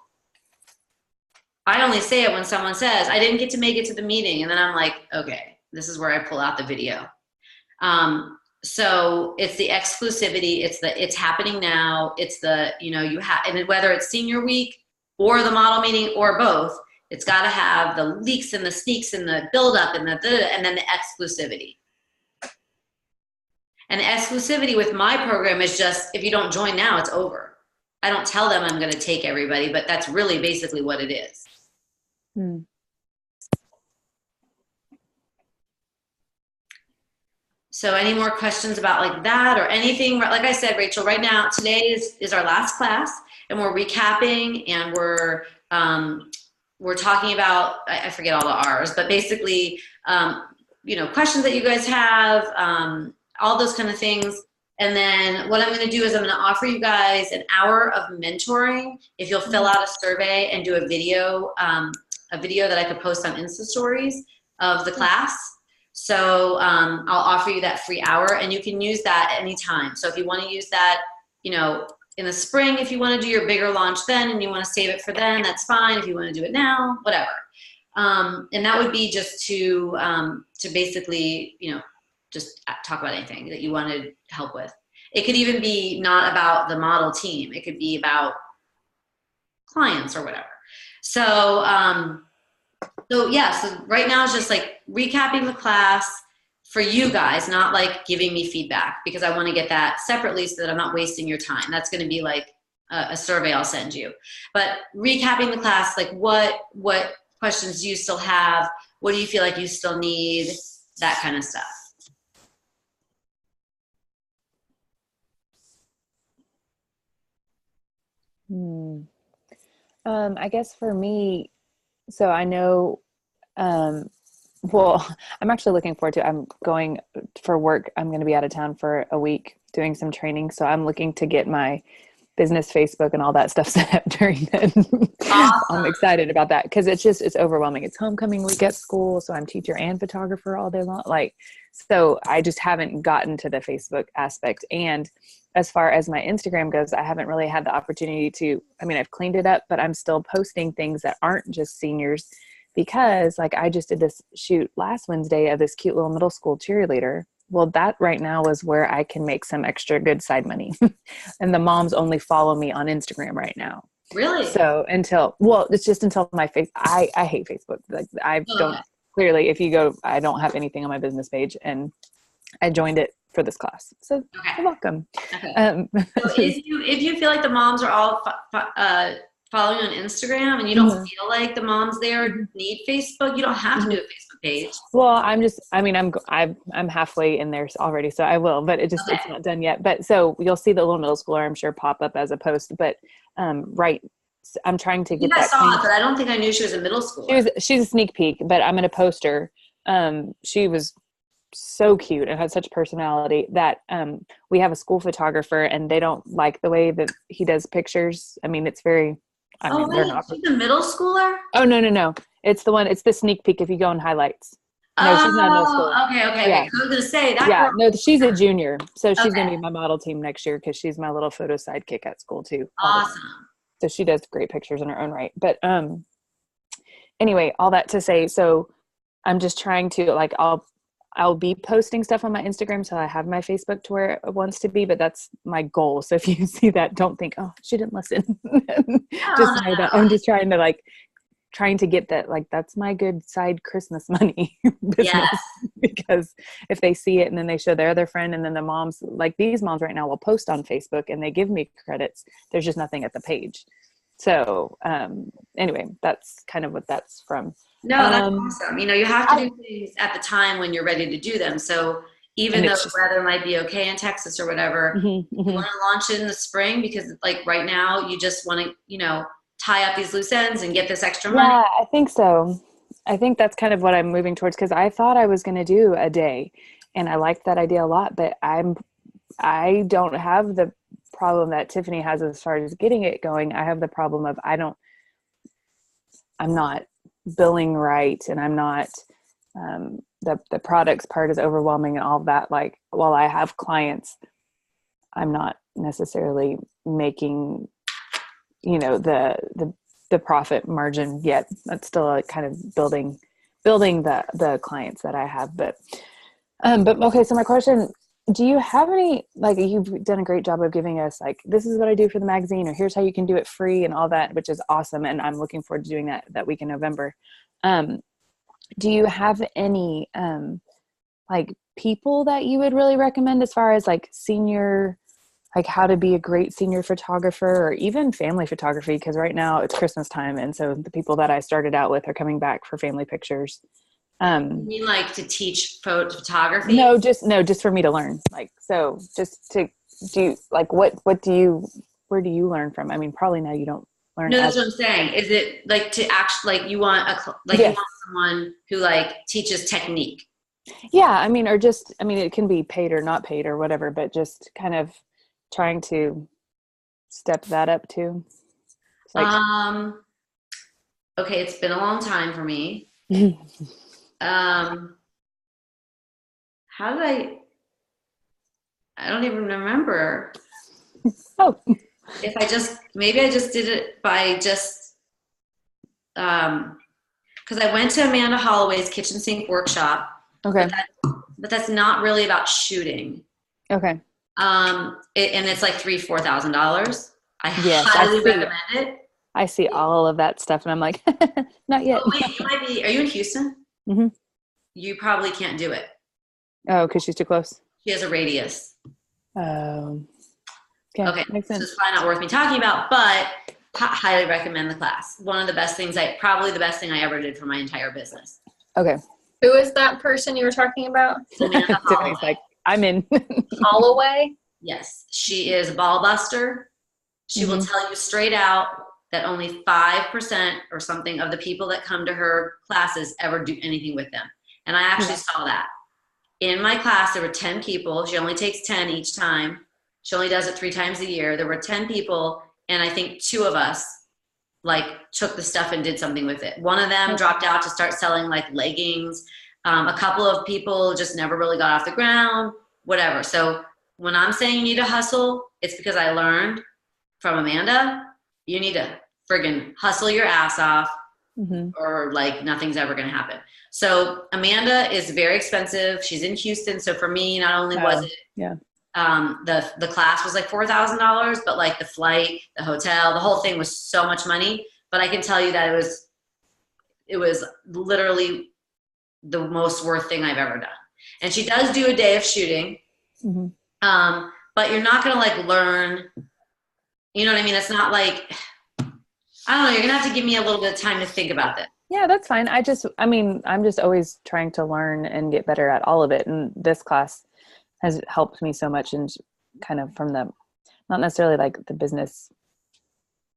I only say it when someone says, I didn't get to make it to the meeting. And then I'm like, okay, this is where I pull out the video. So it's the exclusivity. It's happening now. It's the, you know, and whether it's senior week or the model meeting or both, it's got to have the leaks and the sneaks and the buildup and and then the exclusivity. And the exclusivity with my program is just, if you don't join now, it's over. I don't tell them I'm going to take everybody, but that's really basically what it is. So any more questions about like that or anything? Like I said, Rachel, right now, today is our last class, and we're recapping, and we're talking about, I forget all the R's, but basically, you know, questions that you guys have, all those kind of things. And then what I'm going to do is I'm going to offer you guys an hour of mentoring if you'll fill out a survey and do a video that I could post on Insta stories of the class. So I'll offer you that free hour, and you can use that at any time. So if you want to use that, you know, in the spring, if you want to do your bigger launch then and you want to save it for then, that's fine. If you want to do it now, whatever. And that would be just to basically, you know, just talk about anything that you wanted help with. It could even be not about the model team. It could be about clients or whatever. So, so right now it's just like recapping the class for you guys, not like giving me feedback, because I want to get that separately so that I'm not wasting your time. That's going to be like a survey I'll send you. But recapping the class, like what questions do you still have? What do you feel like you still need? That kind of stuff. I guess for me, so I know, well, I'm actually looking forward to, I'm going for work. I'm going to be out of town for a week doing some training. So I'm looking to get my business Facebook and all that stuff set up during then. Awesome. I'm excited about that because it's overwhelming. It's homecoming week at school. So I'm teacher and photographer all day long. So I just haven't gotten to the Facebook aspect. And as far as my Instagram goes, I haven't really had the opportunity to, I've cleaned it up, but I'm still posting things that aren't just seniors, because like I just did this shoot last Wednesday of this cute little middle school cheerleader. Well, that right now is where I can make some extra good side money. And the moms only follow me on Instagram right now. Really? So it's just until my face, I hate Facebook. Like clearly, if you go, I don't have anything on my business page, and I joined it for this class. So you're welcome. Okay. So if you feel like the moms are all following on Instagram and you don't feel like the moms there need Facebook, you don't have to do a Facebook page. Well, I'm halfway in there already, so I will, but it's not done yet. But so you'll see the little middle schooler, I'm sure, pop up as a post, but I'm trying to get that. I saw it, but I don't think I knew she was a middle schooler. She's a sneak peek, but I'm going to post her. She was so cute and had such personality that we have a school photographer, and they don't like the way that he does pictures. It's very she's a middle schooler? Oh, no. It's the sneak peek if you go in highlights. No, she's not a middle schooler. Okay. Yeah. I was going to say that. Yeah, no, she's a junior. So she's going to be my model team next year because she's my little photo sidekick at school too. Awesome. So she does great pictures in her own right. But anyway, all that to say, so I'm just trying to I'll be posting stuff on my Instagram so I have my Facebook to where it wants to be, but that's my goal. So if you see that, don't think, oh, she didn't listen. Just know that I'm just trying to trying to get that, like, that's my good side Christmas money business. Yes. Because if they see it and then they show their other friend, and then the moms, like these moms right now, will post on Facebook and they give me credits. There's just nothing at the page. So anyway, that's kind of what that's from. No, that's awesome. You know, you have to do things at the time when you're ready to do them. So even though the weather might be okay in Texas or whatever, you want to launch it in the spring, because like right now you just want to, you know, tie up these loose ends and get this extra money. Yeah, I think so. I think that's kind of what I'm moving towards, because I thought I was going to do a day, and I liked that idea a lot, but I don't have the problem that Tiffany has as far as getting it going. I have the problem of I'm not billing right, and I'm not, the products part is overwhelming and all of that. Like, while I have clients, I'm not necessarily making, you know, the profit margin yet. That's still like kind of building the clients that I have. But okay. So my question, do you have any, like, you've done a great job of giving us, like, this is what I do for the magazine, or here's how you can do it free and all that, which is awesome. And I'm looking forward to doing that week in November. Do you have any, like, people that you would really recommend as far as like senior, like how to be a great senior photographer, or even family photography? Because right now it's Christmas time. And so the people that I started out with are coming back for family pictures. You mean like to teach photography? No, just for me to learn. Like, so just to do, like, where do you learn from? I mean, probably now you don't learn. No, that's what I'm saying. Is it like to actually, like, you want you want someone who like teaches technique? Yeah. I mean, it can be paid or not paid or whatever, but just kind of trying to step that up too. Like, okay, it's been a long time for me. How did I don't even remember. Oh, If maybe I just did it by just, because I went to Amanda Holloway's kitchen sink workshop. okay. But that's not really about shooting. Okay. And it's like $4,000. I highly recommend it. I see all of that stuff, and I'm like, not yet. Oh, wait, you might be. Are you in Houston? Mm-hmm. You probably can't do it. Oh, because she's too close. She has a radius. Okay. Makes sense. So it's probably not worth me talking about, but highly recommend the class. One of the best things probably the best thing I ever did for my entire business. Okay. Who is that person you were talking about? Tiffany's like, I'm in. Holloway? Yes. She is a ball buster. She will tell you straight out that only 5% or something of the people that come to her classes ever do anything with them. And I actually saw that. In my class, there were 10 people. She only takes 10 each time. She only does it 3 times a year. There were 10 people, and I think 2 of us like took the stuff and did something with it. One of them dropped out to start selling like leggings. A couple of people just never really got off the ground, whatever. So when I'm saying you need to hustle, it's because I learned from Amanda, you need to friggin' hustle your ass off, or like nothing's ever going to happen. So Amanda is very expensive. She's in Houston. So for me, not only was it, the class was like $4,000, but like the flight, the hotel, the whole thing was so much money. But I can tell you that it was literally the most worth thing I've ever done. And she does do a day of shooting. But you're not going to like learn, you know what I mean? It's not like, I don't know, you're going to have to give me a little bit of time to think about that. Yeah, that's fine. I'm just always trying to learn and get better at all of it. And this class has helped me so much, and kind of from the, not necessarily like the business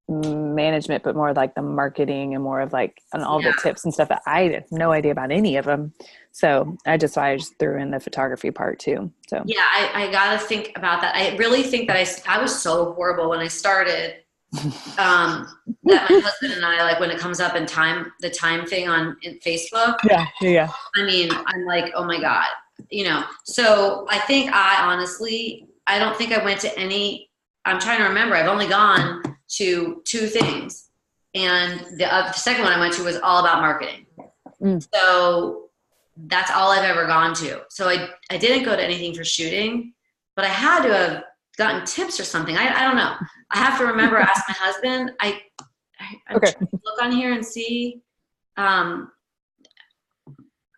management, but more like the marketing and more of like, and all the tips and stuff that I had no idea about any of them. So I just threw in the photography part too. So yeah, I got to think about that. I really think that I was so horrible when I started, that my husband and I, like when it comes up in the time thing in Facebook. Yeah. I mean, I'm like, oh my God, so I think I don't think I went to any, I'm trying to remember. I've only gone to 2 things. And the second one I went to was all about marketing. So that's all I've ever gone to. So I didn't go to anything for shooting, but I had to have gotten tips or something. I don't know. I have to remember, ask my husband. I'm trying to look on here and see.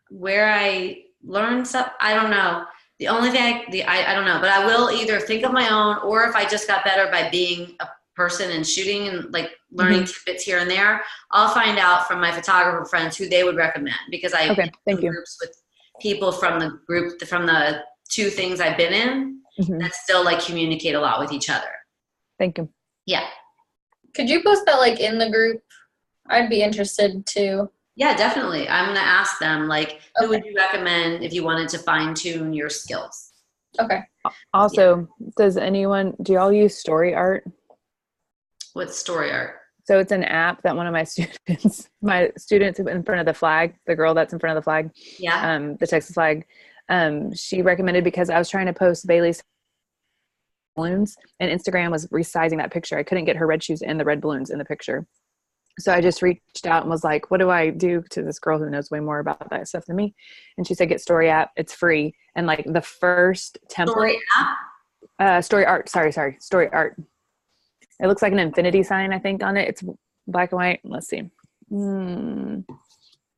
where I learned stuff, I don't know. The only thing I don't know, but I will either think of my own, or if I just got better by being a person and shooting and like learning tidbits here and there, I'll find out from my photographer friends who they would recommend, because I Okay, thank you. groups with people from the 2 things I've been in that still like communicate a lot with each other. Thank you. Yeah. Could you post that like in the group? I'd be interested too. Yeah, definitely. I'm going to ask them, like, who would you recommend if you wanted to fine tune your skills? Okay. Also, do y'all use Story Art? What's Story Art? So it's an app that one of my students in front of the flag, the girl that's in front of the flag, the Texas flag, she recommended, because I was trying to post Bailey's balloons and Instagram was resizing that picture. I couldn't get her red shoes and the red balloons in the picture. So I just reached out and was like, what do I do, to this girl who knows way more about that stuff than me? And she said, get Story app. It's free. And like the first template, Story Art. Story Art. It looks like an infinity sign, I think, on it. It's black and white. Let's see.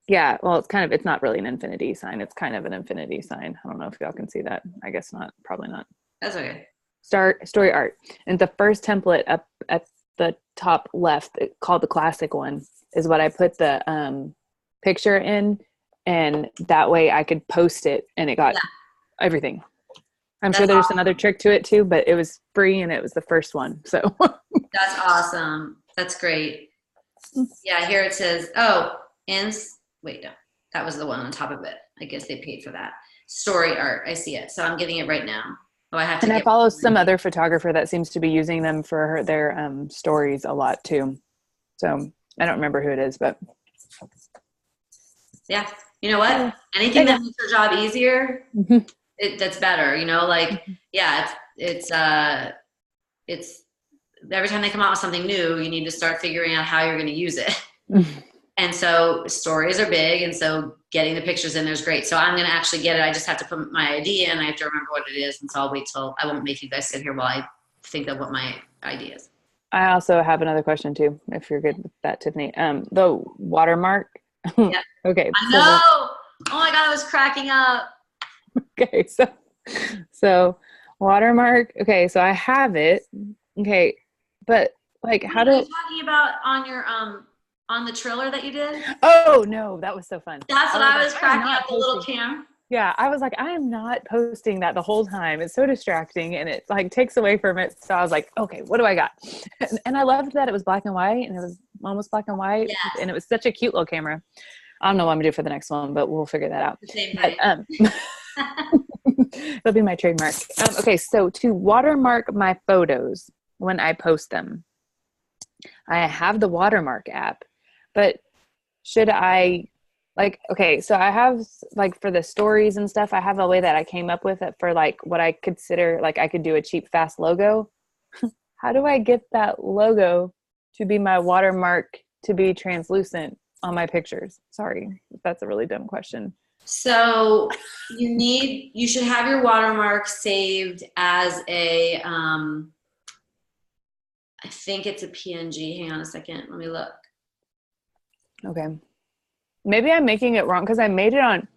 Yeah. Well, it's not really an infinity sign. It's kind of an infinity sign. I don't know if y'all can see that. I guess not. Probably not. That's okay. Story Art. And the first template up at the top left, called the classic one, is what I put the picture in, and that way I could post it and it got everything. I'm sure there's another trick to it too, but it was free and it was the first one. So that's awesome. That's great. Yeah, here it says, wait, no, that was the one on top of it. I guess they paid for that. Story Art. I see it. So I'm getting it right now. Oh, I follow some other photographer that seems to be using them for their stories a lot too. So I don't remember who it is, but yeah, you know what? Anything that makes your job easier, that's better. You know, like it's every time they come out with something new, you need to start figuring out how you're going to use it. And so stories are big, and so getting the pictures in there is great. So I'm going to actually get it. I just have to put my idea in. I have to remember what it is, and so I'll wait till I won't make you guys sit here while I think of what my idea is. I also have another question too, if you're good with that, Tiffany. The watermark. Yeah. Okay. I know. Oh my God, I was cracking up. Okay, so watermark. Okay, so I have it. Okay, but like, how do? Are you talking about on your on the trailer that you did? Oh no, that was so fun. That's what I was cracking up, the little cam. Yeah, I was like, I am not posting that the whole time. It's so distracting and it like takes away from it. So I was like, okay, what do I got? And I loved that it was black and white, and it was almost black and white, and it was such a cute little camera. I don't know what I'm gonna do for the next one, but we'll figure that out. The same but, it'll be my trademark. Okay, so to watermark my photos when I post them, I have the watermark app, but should I okay, so I have like for the stories and stuff, I have a way that I came up with it for like what I consider like I could do a cheap, fast logo. How do I get that logo to be my watermark to be translucent on my pictures? Sorry, that's a really dumb question. So you should have your watermark saved as a, I think it's a PNG. Hang on a second. Let me look. Okay. Maybe I'm making it wrong because I made it on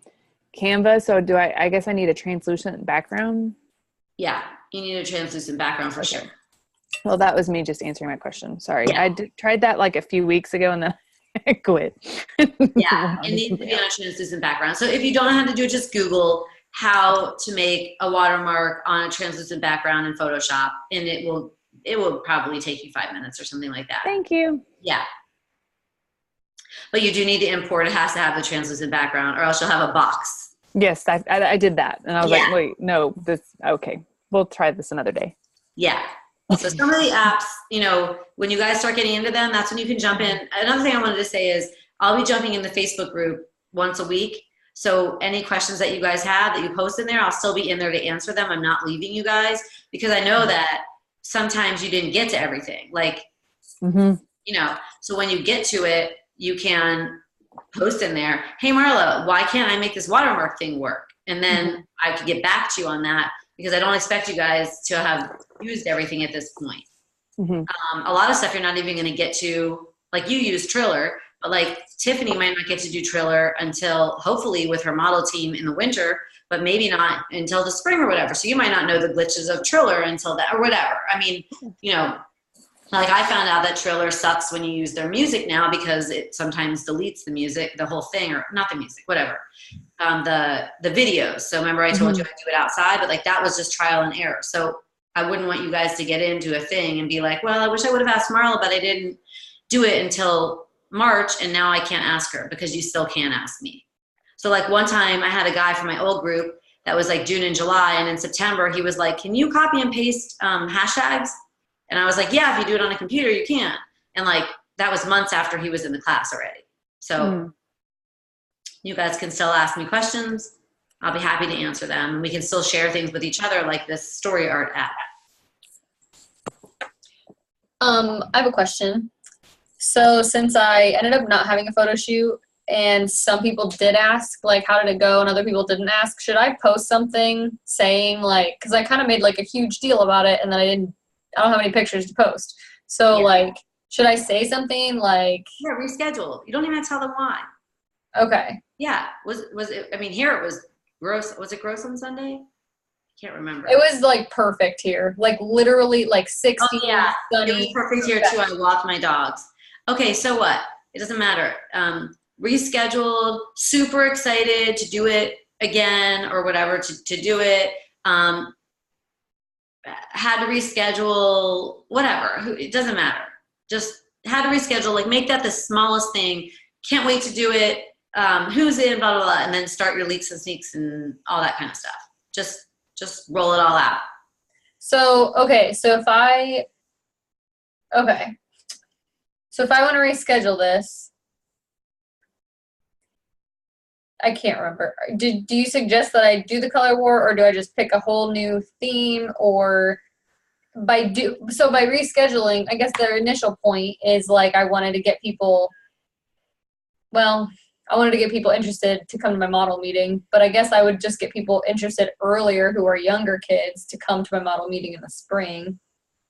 Canva. So I guess I need a translucent background. Yeah, you need a translucent background for sure. Well, that was me just answering my question. Sorry. Yeah. I tried that like a few weeks ago and then I quit. Yeah, it needs to be on a translucent background. So if you don't know how to do it, just Google how to make a watermark on a translucent background in Photoshop, and it will probably take you 5 minutes or something like that. Thank you. Yeah. But you do need to import. It has to have the translucent background, or else you'll have a box. Yes, I did that. And I was like, wait, no, okay. We'll try this another day. Yeah. So some of the apps, when you guys start getting into them, that's when you can jump in. Another thing I wanted to say is I'll be jumping in the Facebook group once a week. So any questions that you guys have that you post in there, I'll still be in there to answer them. I'm not leaving you guys because I know that sometimes you didn't get to everything. Like, so when you get to it, you can post in there, hey, Marla, why can't I make this watermark thing work? And then I can get back to you on that because I don't expect you guys to have used everything at this point. A lot of stuff you're not even going to get to, like you use Triller, like Tiffany might not get to do Triller until hopefully with her model team in the winter, but maybe not until the spring or whatever. So you might not know the glitches of Triller until that or whatever. I mean, you know, like I found out that Triller sucks when you use their music now because it sometimes deletes the music, the whole thing, or not the music, whatever. The videos. So remember I told you I'd do it outside, but like that was just trial and error. So I wouldn't want you guys to get into a thing and be like, well, I wish I would have asked Marla, but I didn't do it until March, and now I can't ask her because you still can't ask me. So like one time I had a guy from my old group that was like June and July, and in September he was like, can you copy and paste hashtags? And I was like, yeah, if you do it on a computer, you can. And like, that was months after he was in the class already. So you guys can still ask me questions. I'll be happy to answer them. And we can still share things with each other like this story art app. I have a question. So since I ended up not having a photo shoot and some people did ask, like, how did it go? And other people didn't ask, should I post something saying like, cause I kind of made like a huge deal about it and then I don't have any pictures to post. So like, should I say something like? Yeah, reschedule. You don't even have to tell them why. Okay. Yeah. Was it, I mean, here it was gross. Was it gross on Sunday? I can't remember. It was like perfect here. Like literally like 60. Oh, yeah. Sunny. It was perfect here too. I walked my dogs. Okay. So what? It doesn't matter. Rescheduled, super excited to do it again or whatever, to do it. Had to reschedule, whatever. It doesn't matter. Just had to reschedule, like make that the smallest thing. Can't wait to do it. Who's in, blah, blah, blah. And then start your leaks and sneaks and all that kind of stuff. Just roll it all out. So, okay. So if I want to reschedule this, I can't remember. Do you suggest that I do the color war, or do I just pick a whole new theme? Or by rescheduling, I guess the initial point is like I wanted to get people interested to come to my model meeting, but I guess I would just get people interested earlier who are younger kids to come to my model meeting in the spring.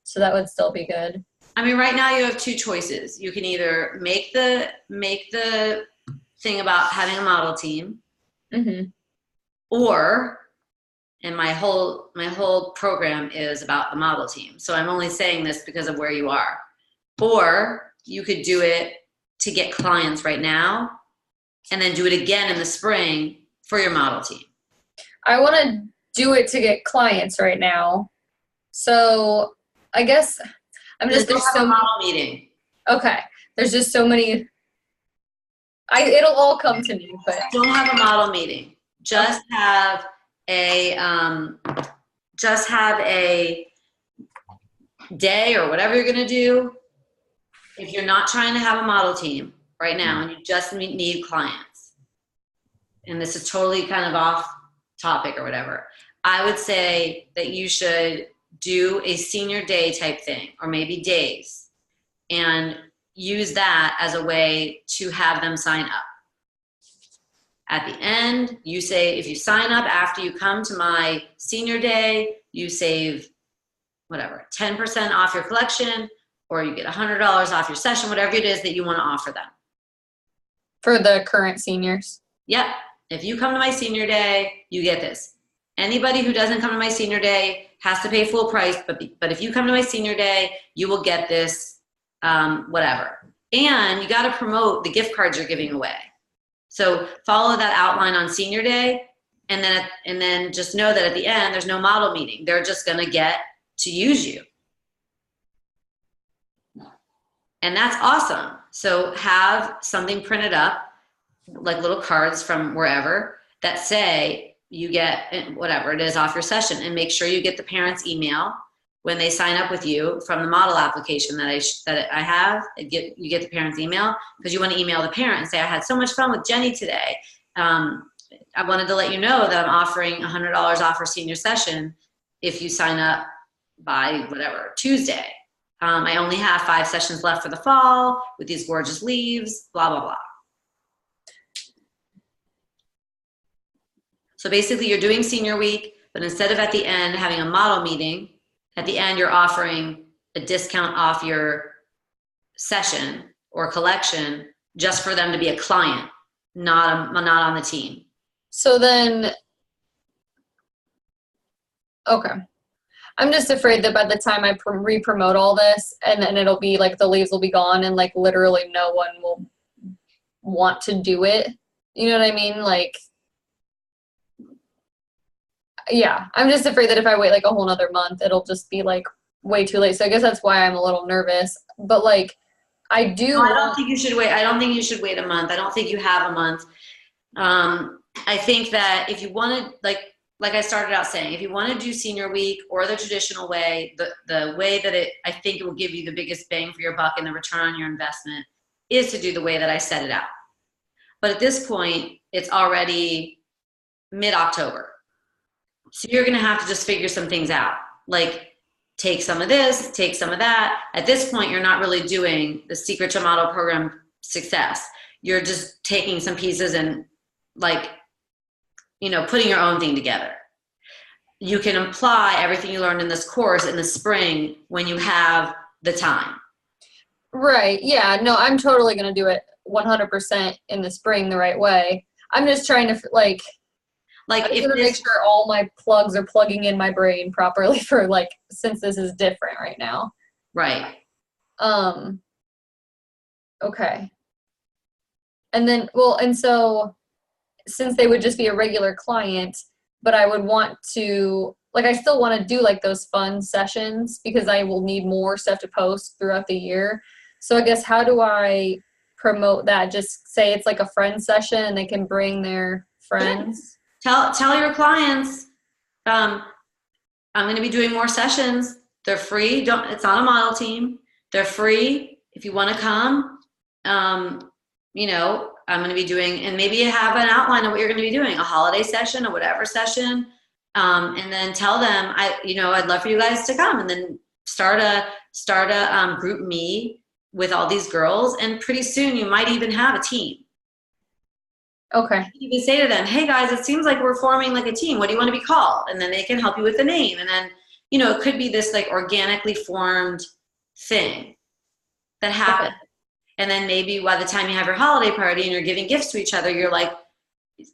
So that would still be good. I mean, right now you have two choices. You can either make the thing about having a model team, or, and my whole program is about the model team. So I'm only saying this because of where you are. Or you could do it to get clients right now and then do it again in the spring for your model team. I want to do it to get clients right now. So I guess there's so model meeting. Okay. There's just so many. It'll all come to me, but don't have a model meeting. Just have a day or whatever you're gonna do. If you're not trying to have a model team right now and you just need clients, and this is totally kind of off topic or whatever, I would say that you should do a senior day type thing, or maybe days, and use that as a way to have them sign up. At the end, you say, if you sign up after you come to my senior day, you save whatever, 10% off your collection, or you get $100 off your session, whatever it is that you want to offer them. For the current seniors? Yep. If you come to my senior day, you get this. Anybody who doesn't come to my senior day has to pay full price, but if you come to my senior day, you will get this whatever. And you got to promote the gift cards you're giving away. So follow that outline on senior day, and then just know that at the end, there's no model meeting. They're just going to get to use you. And that's awesome. So have something printed up, like little cards from wherever, that say you get whatever it is off your session, and make sure you get the parents' email when they sign up with you from the model application that I have. You get the parents' email, because you want to email the parent and say, I had so much fun with Jenny today. I wanted to let you know that I'm offering $100 off her senior session if you sign up by whatever, Tuesday. I only have 5 sessions left for the fall with these gorgeous leaves, blah, blah, blah. So basically you're doing senior week, but instead of at the end having a model meeting, at the end you're offering a discount off your session or collection just for them to be a client, not on the team. So then, okay. I'm just afraid that by the time I re-promote all this, and then it'll be like the leaves will be gone and like literally no one will want to do it. You know what I mean? Like, yeah, I'm just afraid that if I wait like a whole nother month, it'll just be like way too late. So I guess that's why I'm a little nervous. But like, I do. No, I don't think you should wait. I don't think you should wait a month. I don't think you have a month. I think that if you want to, like I started out saying, if you want to do senior week or the traditional way, the way that I think it will give you the biggest bang for your buck and the return on your investment is to do the way that I set it out. But at this point, it's already mid-October. So you're going to have to just figure some things out. Like take some of this, take some of that. At this point, you're not really doing the Secret to Model Program success. You're just taking some pieces and like, putting your own thing together. You can apply everything you learned in this course in the spring when you have the time. Right. Yeah. No, I'm totally going to do it 100% in the spring the right way. I'm just trying to make sure all my plugs are plugging in my brain properly for since this is different right now. Right. Okay. And then, and so since they would just be a regular client, but I would want to, I still want to do those fun sessions because I will need more stuff to post throughout the year. So I guess how do I promote that? Just say it's like a friend session and they can bring their friends. Tell your clients, I'm going to be doing more sessions. They're free. It's not a model team. They're free. If you want to come, I'm going to be doing, and maybe you have an outline of what you're going to be doing, a holiday session or whatever session. And then tell them, I'd love for you guys to come, and then start a group me with all these girls. And pretty soon you might even have a team. Okay. You can say to them, hey guys, it seems like we're forming a team. What do you want to be called? And then they can help you with the name. And then, it could be this organically formed thing that happens. Okay. And then maybe by the time you have your holiday party and you're giving gifts to each other, you're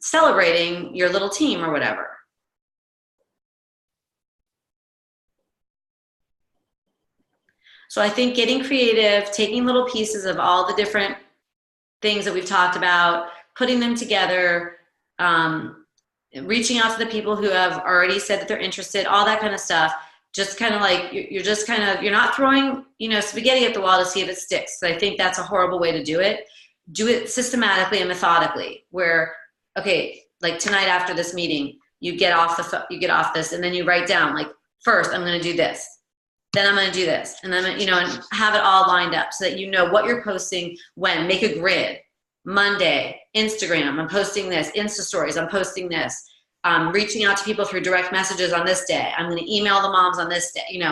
celebrating your little team or whatever. So I think getting creative, taking little pieces of all the different things that we've talked about, putting them together, reaching out to the people who have already said that they're interested, all that kind of stuff. Just kind of you're not throwing, spaghetti at the wall to see if it sticks. So I think that's a horrible way to do it. Do it systematically and methodically where, okay, tonight after this meeting, you get off this and then you write down first I'm going to do this. Then I'm going to do this. And then, and have it all lined up so that you know what you're posting when. Make a grid. Monday, Instagram, I'm posting this. Insta stories, I'm posting this. Reaching out to people through direct messages on this day. I'm going to email the moms on this day,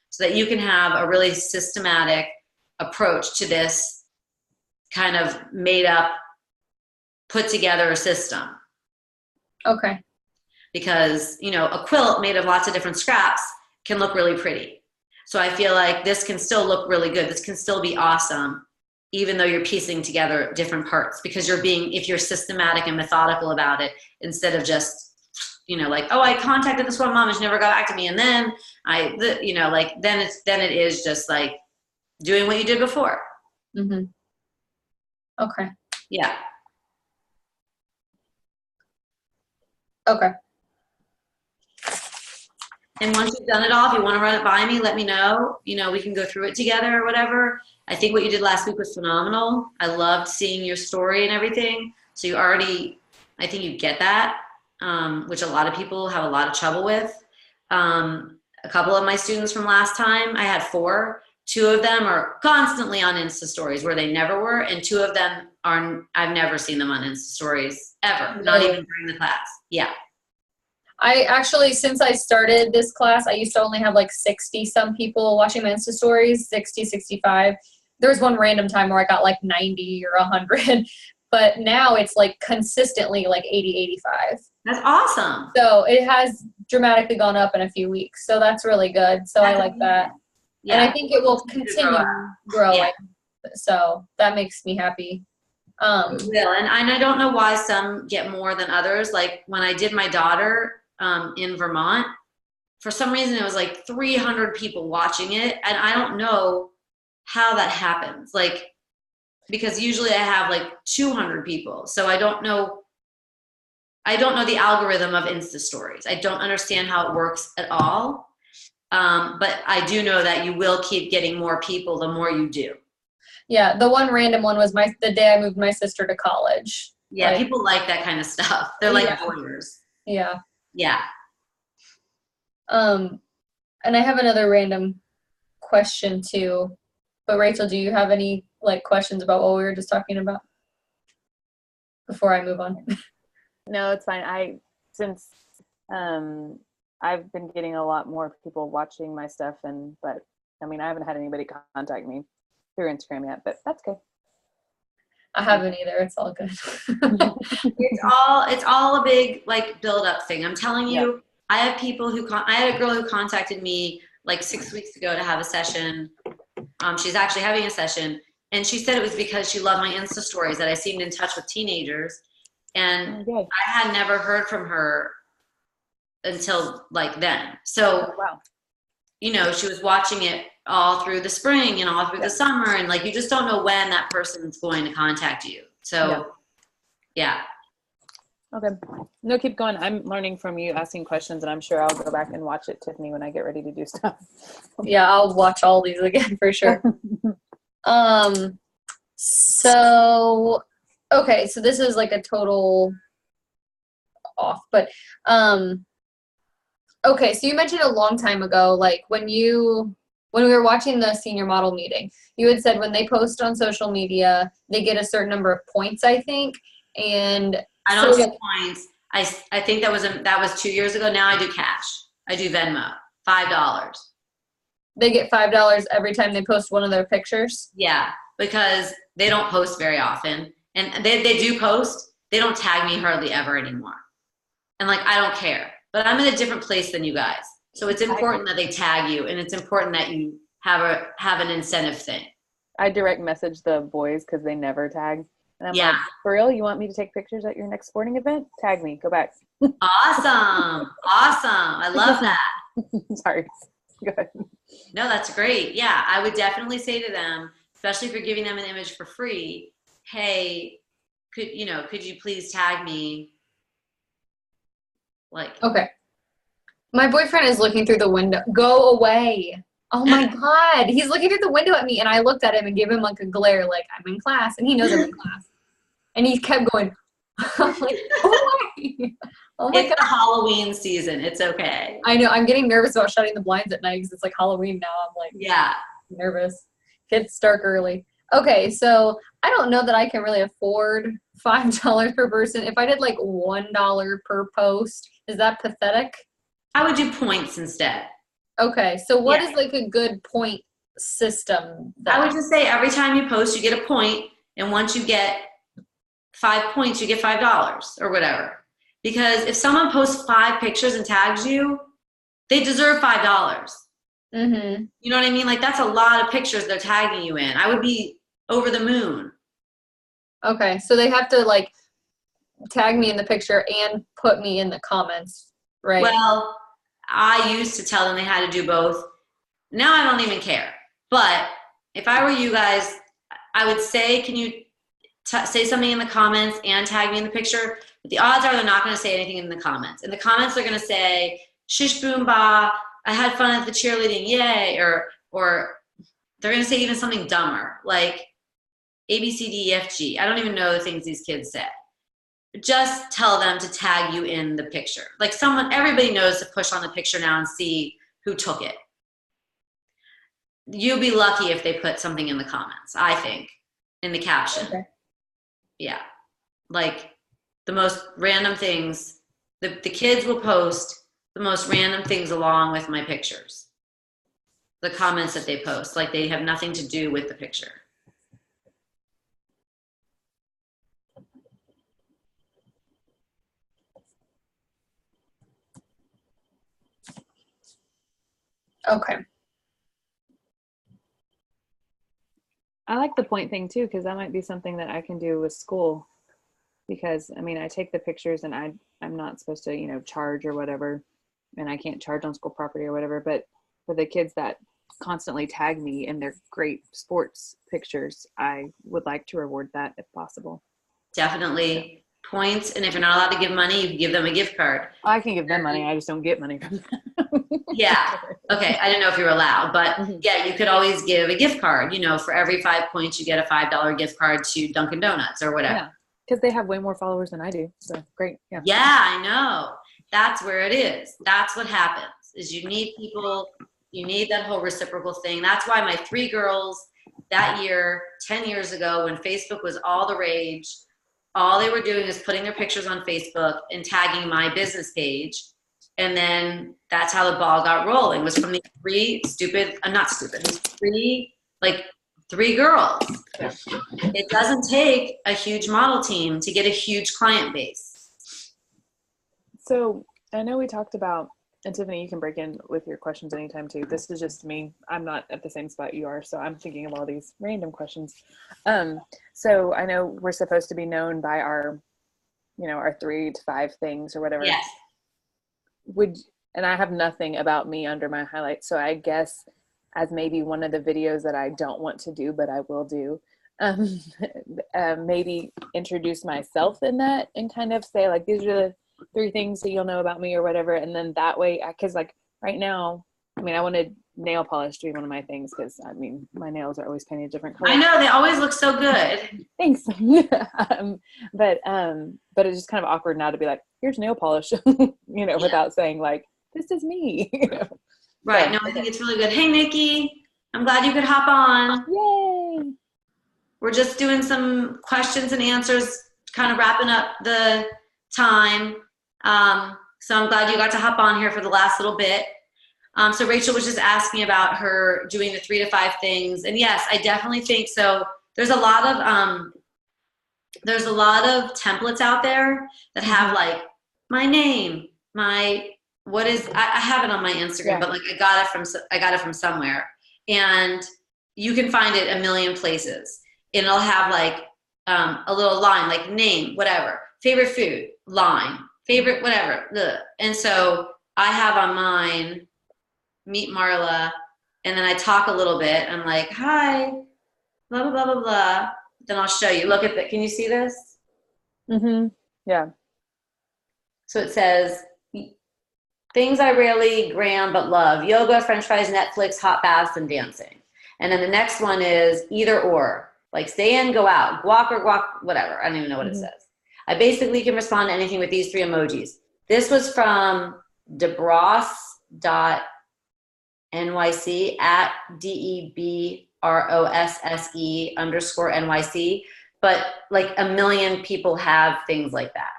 so that you can have a really systematic approach to this kind of made up, put together system. Okay. Because, a quilt made of lots of different scraps can look really pretty. So I feel like this can still look really good. This can still be awesome, even though you're piecing together different parts, because if you're systematic and methodical about it, instead of just, I contacted this one mom and she never got back to me. And then then it is just doing what you did before. Mm-hmm. Okay. Yeah. Okay. And once you've done it all, if you want to run it by me, let me know. We can go through it together or whatever. I think what you did last week was phenomenal. I loved seeing your story and everything. So I think you get that, which a lot of people have a lot of trouble with. A couple of my students from last time, I had 4. 2 of them are constantly on Insta stories where they never were. And 2 of them I've never seen them on Insta stories ever, not even during the class. Yeah. I actually, since I started this class, I used to only have 60 some people watching my Insta stories, 60, 65. There was one random time where I got 90 or 100, but now it's consistently 80, 85. That's awesome. So it has dramatically gone up in a few weeks. So that's really good. So I like that. Yeah. And I think it will continue growing. Yeah. So that makes me happy. Will, and I don't know why some get more than others. Like when I did my daughter in Vermont, for some reason it was like 300 people watching it, and I don't know how that happens. Like because usually I have like 200 people, so I don't know the algorithm of Insta stories. I don't understand how it works at all. But I do know that you will keep getting more people the more you do. Yeah, the one random one was the day I moved my sister to college. Yeah, people like that kind of stuff. They're like voyeurs. Yeah. Yeah. And I have another random question too. But Rachel, do you have any like questions about what we were just talking about before I move on? No, it's fine. Since I've been getting a lot more people watching my stuff, but I mean, I haven't had anybody contact me through Instagram yet, but that's good. I haven't either. It's all good. It's all a big like build up thing. I'm telling you, yeah. I have people I had a girl who contacted me like 6 weeks ago to have a session. She's actually having a session, and she said it was because she loved my Insta stories, that I seemed in touch with teenagers, and I had never heard from her until like then. So, wow. You know, she was watching it all through the spring and all through the summer, and like you just don't know when that person's going to contact you. So yeah. Okay. No, keep going. I'm learning from you, asking questions, and I'm sure I'll go back and watch it, Tiffany, when I get ready to do stuff. Yeah, I'll watch all these again for sure. So okay, so this is like a total off, but okay, so you mentioned a long time ago, like when we were watching the senior model meeting, you had said when they post on social media, they get a certain number of points, I think, and I don't do points. I think that was 2 years ago. Now I do cash. I do Venmo. $5. They get $5 every time they post one of their pictures? Yeah, because they don't post very often. And they do post. They don't tag me hardly ever anymore. And like, I don't care. But I'm in a different place than you guys. So it's important that they tag you, and it's important that you have an incentive thing. I direct message the boys because they never tag. And I'm like, for real? You want me to take pictures at your next sporting event? Tag me. Go back. Awesome. I love that. Sorry. Go ahead. No, that's great. Yeah, I would definitely say to them, especially if you're giving them an image for free, hey, could you please tag me? Like, okay. My boyfriend is looking through the window. Go away. Oh my God. He's looking through the window at me, and I looked at him and gave him like a glare, like I'm in class, and he knows I'm in class. And he kept going. I'm like, oh my it's the Halloween season. It's okay. I know. I'm getting nervous about shutting the blinds at night because it's like Halloween now. I'm like, nervous. Kids start early. Okay, so I don't know that I can really afford $5 per person. If I did like $1 per post, is that pathetic? I would do points instead. Okay, so what is like a good point system? I would just say every time you post, you get a point, and once you get 5 points, you get $5 or whatever. Because if someone posts 5 pictures and tags you, they deserve $5. Mm-hmm. You know what I mean? Like that's a lot of pictures they're tagging you in. I would be over the moon. Okay, so they have to like tag me in the picture and put me in the comments, right? Well, I used to tell them they had to do both. Now I don't even care. But if I were you guys, I would say, can you say something in the comments and tag me in the picture? But the odds are they're not going to say anything in the comments. In the comments, they're going to say, shish boom ba, I had fun at the cheerleading, yay, or they're going to say even something dumber, like A, B, C, D, E, F, G. I don't even know the things these kids say. Just tell them to tag you in the picture. Like everybody knows to push on the picture now and see who took it. You'll be lucky if they put something in the comments, I think, in the caption. Okay. Yeah. Like the most random things, the kids will post the most random things along with my pictures. The comments that they post, like they have nothing to do with the picture. Okay. I like the point thing too, because that might be something that I can do with school. Because I mean, I take the pictures and I'm not supposed to, charge or whatever, and I can't charge on school property or whatever. But for the kids that constantly tag me in their great sports pictures, I would like to reward that if possible. Definitely points. And if you're not allowed to give money, you can give them a gift card. I can give them money. I just don't get money from them. Yeah. Okay. I didn't know if you were allowed, but yeah, you could always give a gift card. For every 5 points, you get a $5 gift card to Dunkin' Donuts or whatever. Yeah. Because they have way more followers than I do. So great. Yeah. Yeah, I know. That's where it is. That's what happens is you need people, you need that whole reciprocal thing. That's why my 3 girls that year, 10 years ago, when Facebook was all the rage, all they were doing is putting their pictures on Facebook and tagging my business page. And then that's how the ball got rolling, was from these 3 girls. Yeah. It doesn't take a huge model team to get a huge client base. So I know we talked about, and Tiffany, you can break in with your questions anytime too. This is just me. I'm not at the same spot you are, so I'm thinking of all these random questions. So I know we're supposed to be known by our 3 to 5 things or whatever. Yes. And I have nothing about me under my highlights. So I guess as maybe one of the videos that I don't want to do, but I will do, maybe introduce myself in that and kind of say like, these are the 3 things that you'll know about me or whatever. And then that way, because like right now, I mean, I wanted nail polish to be one of my things because I mean, my nails are always painted different colors. I know, they always look so good. Thanks. But it's just kind of awkward now to be like, here's nail polish, without saying like, this is me. Right. So, no, I think it's really good. Hey, Nikki, I'm glad you could hop on. Yay. We're just doing some questions and answers, kind of wrapping up the time. So I'm glad you got to hop on here for the last little bit. So Rachel was just asking about her doing the 3 to 5 things. And yes, I definitely think so. There's a lot of templates out there that have like my name, I have it on my Instagram, Yeah. but like I got it from somewhere, and you can find it a million places. And it'll have like a little line, like name, whatever, favorite food, line, favorite, whatever. Ugh. And so I have on mine, meet Marla, and then I talk a little bit. I'm like, hi, blah, blah, blah, blah, blah. Then I'll show you. Look at that. Can you see this? Mm-hmm. Yeah. So it says, things I rarely gram but love: yoga, french fries, Netflix, hot baths, and dancing. And then the next one is either or, like stay in, go out, guac or guac, whatever. I don't even know what it says. I basically can respond to anything with these 3 emojis. This was from debrosse.nyc at DEBROSSE_NYC. But like a million people have things like that.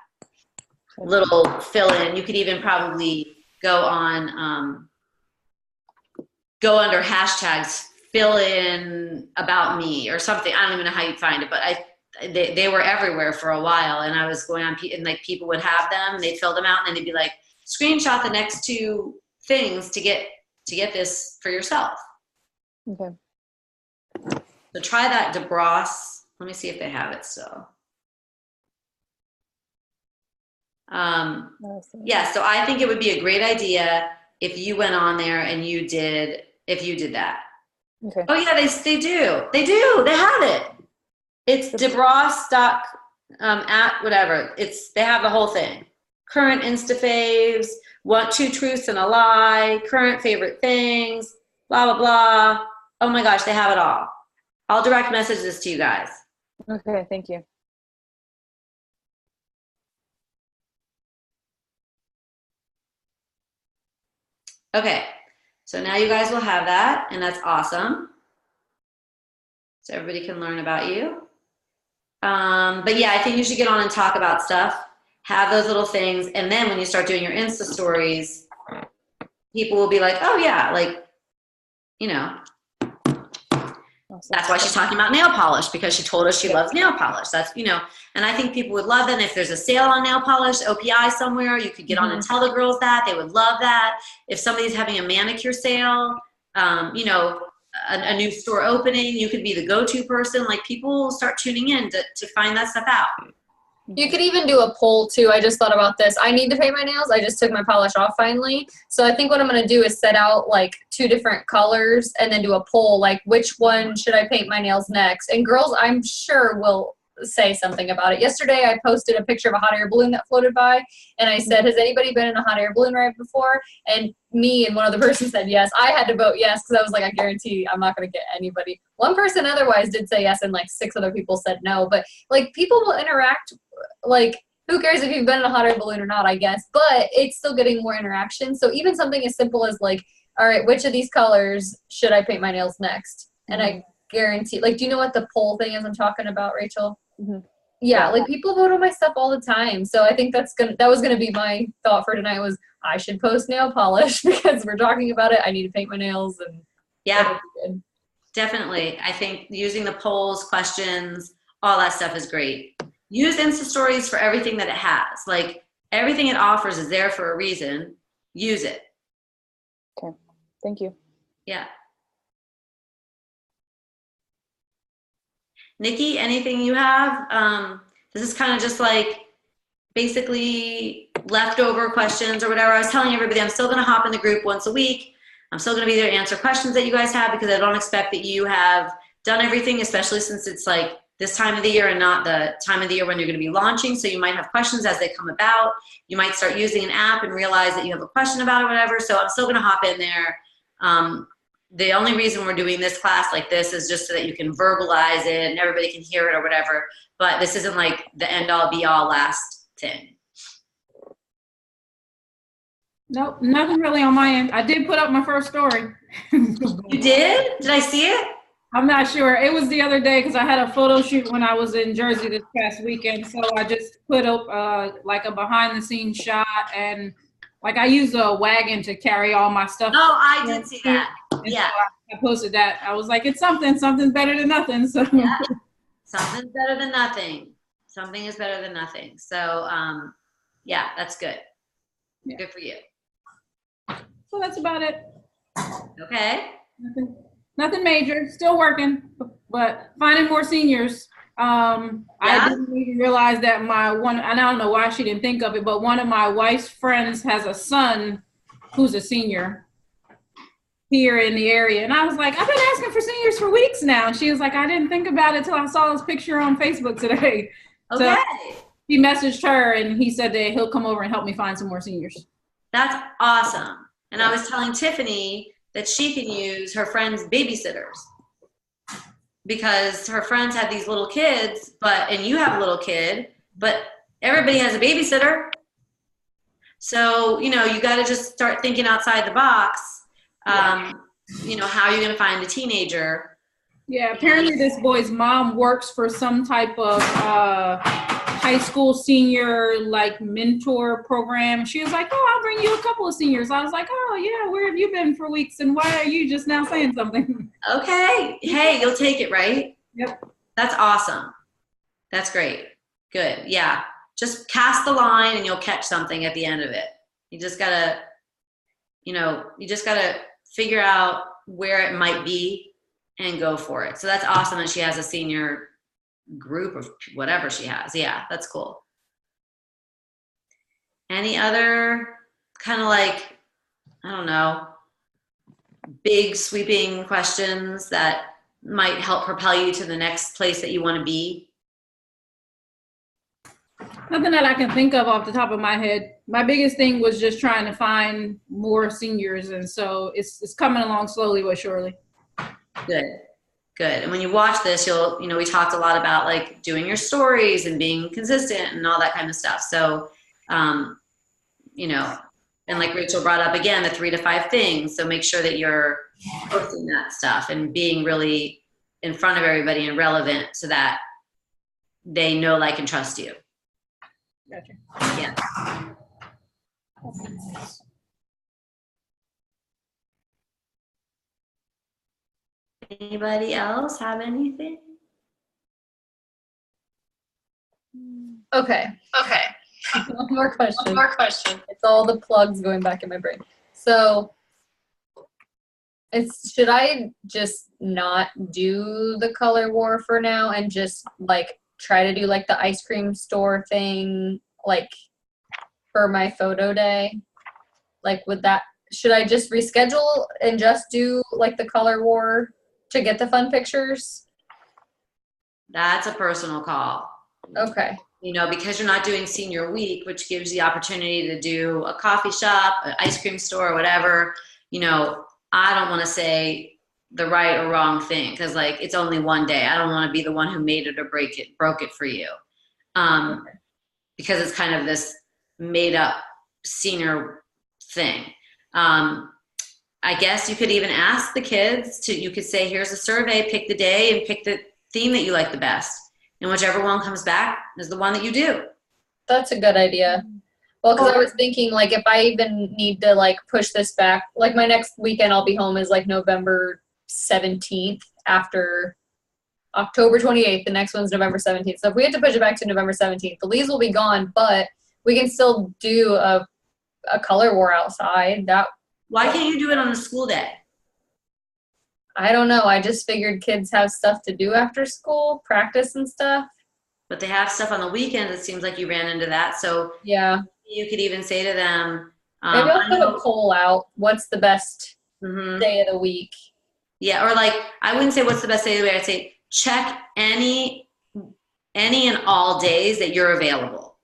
Little fill in. You could even probably go on, go under hashtags, fill in about me or something. I don't even know how you'd find it, but they were everywhere for a while, and I was going on, and like people would have them, they'd fill them out, and then they'd be like, screenshot the next 2 things to get this for yourself. Okay. So try that, DeBrosse. Let me see if they have it still. Yeah, so I think it would be a great idea if you went on there and you did that. Okay. Oh yeah, they do. They have it. It's DeBrosse at whatever. They have the whole thing. Current Insta faves, 2 truths and a lie, current favorite things, blah, blah, blah. Oh my gosh, they have it all. I'll direct message this to you guys. Okay, thank you. Okay, so now you guys will have that, and that's awesome. So everybody can learn about you. But yeah, I think you should get on and talk about stuff, have those little things, and then when you start doing your Insta stories, people will be like, oh yeah, like, that's why she's talking about nail polish, because she told us she loves nail polish. That's, and I think people would love that. And if there's a sale on nail polish, OPI somewhere, you could get on and tell the girls that. They would love that. If somebody's having a manicure sale, a new store opening, you could be the go-to person. Like people start tuning in to find that stuff out. You could even do a poll too. I just thought about this. I need to paint my nails. I just took my polish off finally. So I think what I'm going to do is set out like 2 different colors and then do a poll, like which one should I paint my nails next? And girls, I'm sure will say something about it. Yesterday I posted a picture of a hot air balloon that floated by, and I said, has anybody been in a hot air balloon ride before? And me and one other person said yes. I had to vote yes because I was like, I guarantee I'm not going to get anybody. One person otherwise did say yes, and like 6 other people said no. But like people will interact. Like who cares if you've been in a hot air balloon or not, I guess, but it's still getting more interaction. So even something as simple as like, all right, which of these colors should I paint my nails next? And I guarantee, like, do you know what the poll thing is I'm talking about, Rachel? Yeah, like people vote on my stuff all the time. So I think that was gonna be my thought for tonight was I should post nail polish because we're talking about it. I need to paint my nails, and yeah, definitely. I think using the polls, questions, all that stuff is great. Use Insta Stories for everything that it has. Like everything it offers is there for a reason. Use it. Okay, thank you. Yeah. Nikki, anything you have? This is kind of just like basically leftover questions or whatever. I was telling everybody I'm still going to hop in the group once a week. I'm still going to be there to answer questions that you guys have because I don't expect that you have done everything, especially since it's like this time of the year and not the time of the year when you're going to be launching. So you might have questions as they come about. You might start using an app and realize that you have a question about it or whatever. So I'm still going to hop in there. The only reason we're doing this class like this is just so that you can verbalize it and everybody can hear it or whatever. But this isn't like the end all be all last thing. Nope, nothing really on my end. I did put up my first story. You did? Did I see it? I'm not sure. It was the other day because I had a photo shoot when I was in Jersey this past weekend. So I just put up like a behind the scenes shot, and like I used a wagon to carry all my stuff. Oh, I did see that. Yeah. So I posted that. I was like, it's something's better than nothing. So yeah. Something's better than nothing. Something is better than nothing. So yeah, that's good. Yeah. Good for you. So that's about it. Okay. Nothing major. Still working, but finding more seniors. I didn't even realize that and I don't know why she didn't think of it, but one of my wife's friends has a son who's a senior here in the area. And I was like, I've been asking for seniors for weeks now. And she was like, I didn't think about it till I saw this picture on Facebook today. Okay. So he messaged her and he said that he'll come over and help me find some more seniors. That's awesome. And I was telling Tiffany that she can use her friend's babysitters because her friends have these little kids, and you have a little kid, but everybody has a babysitter. So, you got to just start thinking outside the box. How are you going to find a teenager? Yeah, apparently this boy's mom works for some type of high school senior like mentor program. She was like, oh, I'll bring you a couple of seniors. I was like, oh yeah, where have you been for weeks and why are you just now saying something? Okay. Hey, you'll take it, right? Yep. That's awesome. That's great. Good. Yeah. Just cast the line and you'll catch something at the end of it. You just gotta figure out where it might be and go for it. So that's awesome that she has a senior group of whatever she has. Yeah, that's cool. Any other kind of like, I don't know, big sweeping questions that might help propel you to the next place that you want to be? Nothing that I can think of off the top of my head. My biggest thing was just trying to find more seniors, and so it's coming along slowly but surely. Good. And when you watch this, we talked a lot about like doing your stories and being consistent and all that kind of stuff. So, and like Rachel brought up again, the 3 to 5 things. So make sure that you're posting that stuff and being really in front of everybody and relevant so that they know, like, and trust you. Gotcha. Yeah. Anybody else have anything? Okay. One more question. It's all the plugs going back in my brain. So should I just not do the color war for now and just like try to do like the ice cream store thing like for my photo day? Like should I just reschedule and just do like the color war to get the fun pictures? That's a personal call. Okay. You know, because you're not doing senior week, which gives you the opportunity to do a coffee shop, an ice cream store, or whatever, you know, I don't want to say the right or wrong thing because like it's only one day. I don't want to be the one who made it or broke it for you. Because it's kind of this made up senior thing. I guess you could even ask the kids you could say, here's a survey, pick the day and pick the theme that you like the best. And whichever one comes back is the one that you do. That's a good idea. Well, because I was thinking, like, if I even need to, like, push this back, like, my next weekend I'll be home is, like, November 17th after October 28th. The next one's November 17th. So if we had to push it back to November 17th, the leaves will be gone, but we can still do a color war outside. Why can't you do it on a school day? I don't know. I just figured kids have stuff to do after school, practice and stuff. But they have stuff on the weekend. It seems like you ran into that. So yeah, you could even say to them, maybe I'll put a poll out. What's the best day of the week? Yeah, or like I wouldn't say what's the best day of the week. I'd say check any and all days that you're available.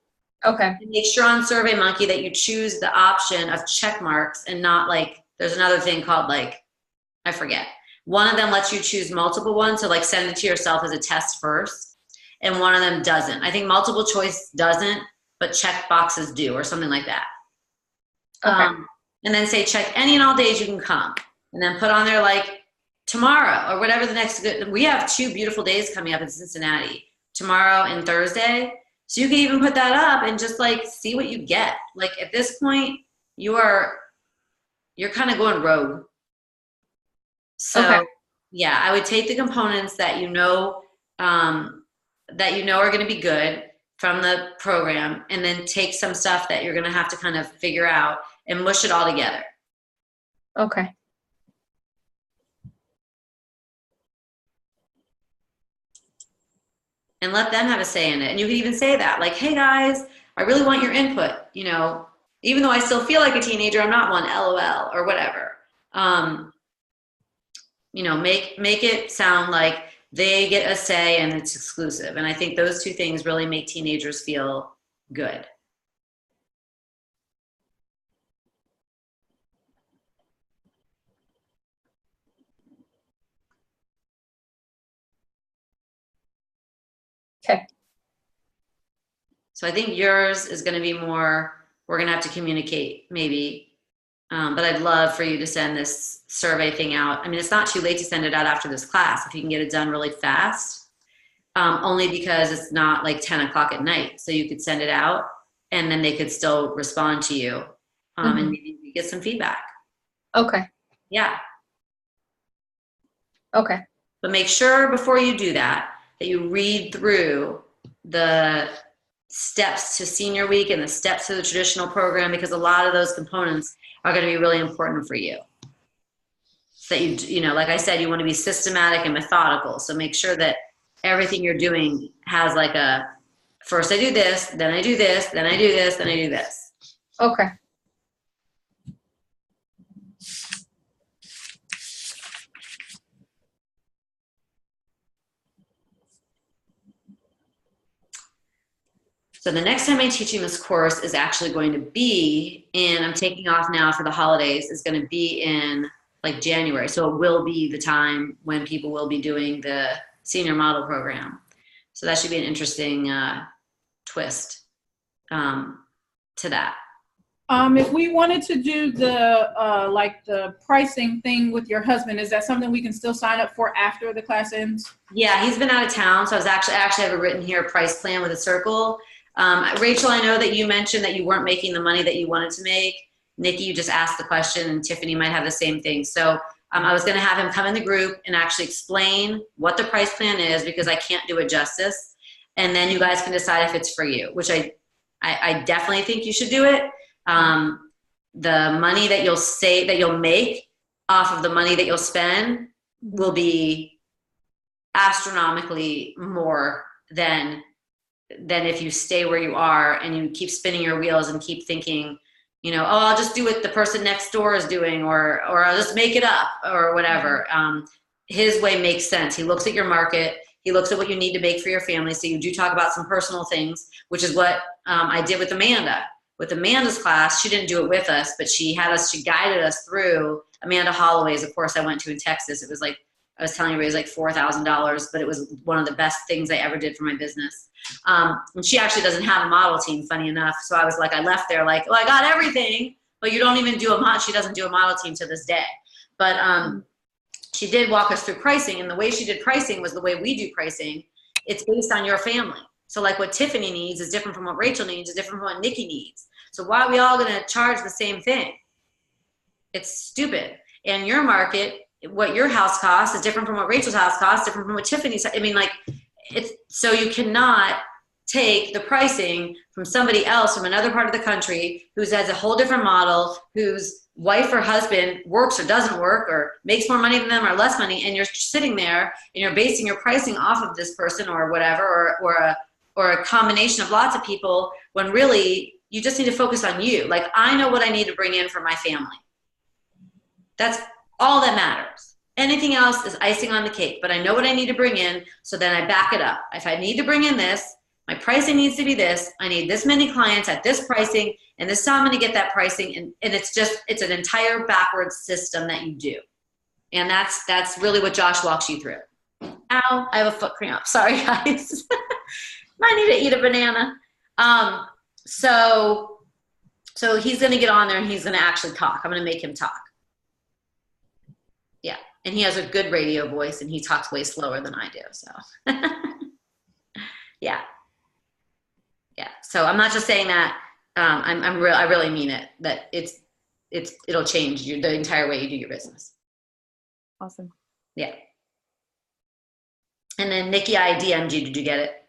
Okay. And make sure on SurveyMonkey that you choose the option of check marks and not like there's another thing called like I forget. One of them lets you choose multiple ones, so like send it to yourself as a test first, and one of them doesn't. I think multiple choice doesn't, but check boxes do, or something like that. Okay. And then say check any and all days you can come, and then put on there like tomorrow or whatever the next good. We have 2 beautiful days coming up in Cincinnati, tomorrow and Thursday. So you can even put that up and just like see what you get. Like at this point, you're kind of going rogue. So okay. Yeah, I would take the components that you know are going to be good from the program, and then take some stuff that you're going to have to kind of figure out and mush it all together. Okay. And let them have a say in it. And you can even say that, like, hey guys, I really want your input. You know, even though I still feel like a teenager, I'm not one, LOL, or whatever. You know, make it sound like they get a say and it's exclusive. And I think those 2 things really make teenagers feel good. Okay. So I think yours is going to be more, we're going to have to communicate maybe. But I'd love for you to send this survey thing out. I mean, it's not too late to send it out after this class if you can get it done really fast, only because it's not like 10 o'clock at night. So you could send it out and then they could still respond to you and maybe you get some feedback. Okay. Yeah. Okay. But make sure before you do that you read through the steps to senior week and the steps to the traditional program, because a lot of those components are going to be really important for you. So that you know, like I said, you want to be systematic and methodical. So make sure that everything you're doing has like a, first I do this, then I do this, then I do this, then I do this. Okay. So the next time I'm teaching this course is actually going to be in, I'm taking off now for the holidays, is going to be in like January. So it will be the time when people will be doing the senior model program. So that should be an interesting twist to that. If we wanted to do the like the pricing thing with your husband, is that something we can still sign up for after the class ends? Yeah, he's been out of town, so I actually have it written here, price plan with a circle. Rachel, I know that you mentioned that you weren't making the money that you wanted to make. Nikki, you just asked the question, and Tiffany might have the same thing. So I was going to have him come in the group and actually explain what the price plan is, because I can't do it justice. And then you guys can decide if it's for you, which I definitely think you should do it. The money that you'll make off of the money that you'll spend will be astronomically more than if you stay where you are and you keep spinning your wheels and keep thinking, you know, oh, I'll just do what the person next door is doing, or I'll just make it up or whatever. His way makes sense. He looks at your market. He looks at what you need to make for your family. So you do talk about some personal things, which is what I did with Amanda. With Amanda's class, she didn't do it with us, but she guided us through Amanda Holloway's, a course I went to in Texas. It was like, I was telling you, it was like $4,000, but it was one of the best things I ever did for my business. And she actually doesn't have a model team, funny enough. So I was like, I left there like, well, I got everything, but you don't even do she doesn't do a model team to this day. But she did walk us through pricing, and the way she did pricing was the way we do pricing. It's based on your family. So like what Tiffany needs is different from what Rachel needs, is different from what Nikki needs. So why are we all going to charge the same thing? It's stupid. And your market, what your house costs is different from what Rachel's house costs, different from what Tiffany's. I mean, like, it's, so you cannot take the pricing from somebody else from another part of the country who has a whole different model, whose wife or husband works or doesn't work or makes more money than them or less money, and you're sitting there and you're basing your pricing off of this person or whatever, or a combination of lots of people, when really you just need to focus on you. Like, I know what I need to bring in for my family. That's all that matters. Anything else is icing on the cake, but I know what I need to bring in, so then I back it up. If I need to bring in this, my pricing needs to be this, I need this many clients at this pricing, and this time I'm gonna get that pricing, and it's an entire backwards system that you do. And that's really what Josh walks you through. Ow, I have a foot cramp, sorry guys. I need to eat a banana. So he's gonna get on there and he's gonna actually talk. I'm gonna make him talk. Yeah, and he has a good radio voice and he talks way slower than I do, so. Yeah. So I'm not just saying that, I really mean it, that it'll change the entire way you do your business. Awesome. Yeah. And then Nikki, I DM'd you, did you get it?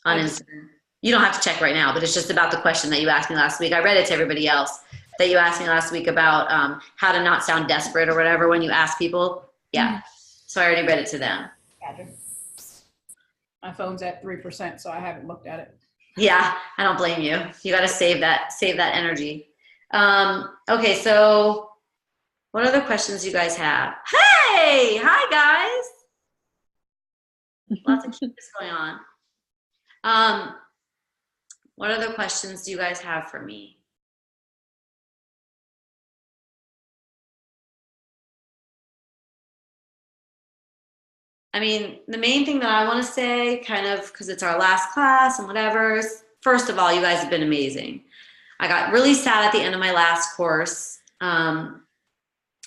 On Instagram. You don't have to check right now, but it's just about the question that you asked me last week. I read it to everybody else that you asked me last week about how to not sound desperate or whatever when you ask people. Yeah. So I already read it to them. Gotcha. My phone's at 3%, so I haven't looked at it. Yeah, I don't blame you. You got to save that energy. Okay, so what other questions do you guys have? Hey, hi guys. Lots of cuteness going on. What other questions do you guys have for me? I mean, the main thing that I want to say, kind of, because it's our last class and whatever, is, first of all, you guys have been amazing. I got really sad at the end of my last course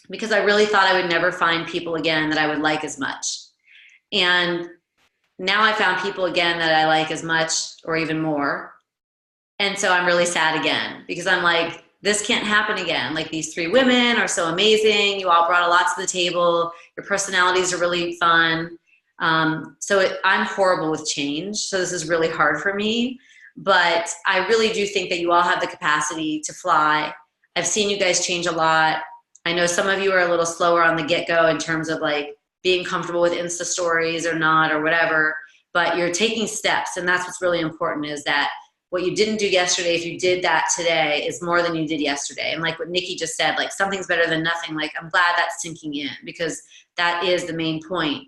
because I really thought I would never find people again that I would like as much. And now I found people again that I like as much or even more. And so I'm really sad again because I'm like, this can't happen again. Like, these three women are so amazing. You all brought a lot to the table. Your personalities are really fun. I'm horrible with change. So this is really hard for me, but I really do think that you all have the capacity to fly. I've seen you guys change a lot. I know some of you are a little slower on the get-go in terms of like being comfortable with Insta stories or not or whatever, but you're taking steps. And that's what's really important, is that what you didn't do yesterday, if you did that today, is more than you did yesterday. And like what Nikki just said, like, something's better than nothing. Like, I'm glad that's sinking in, because that is the main point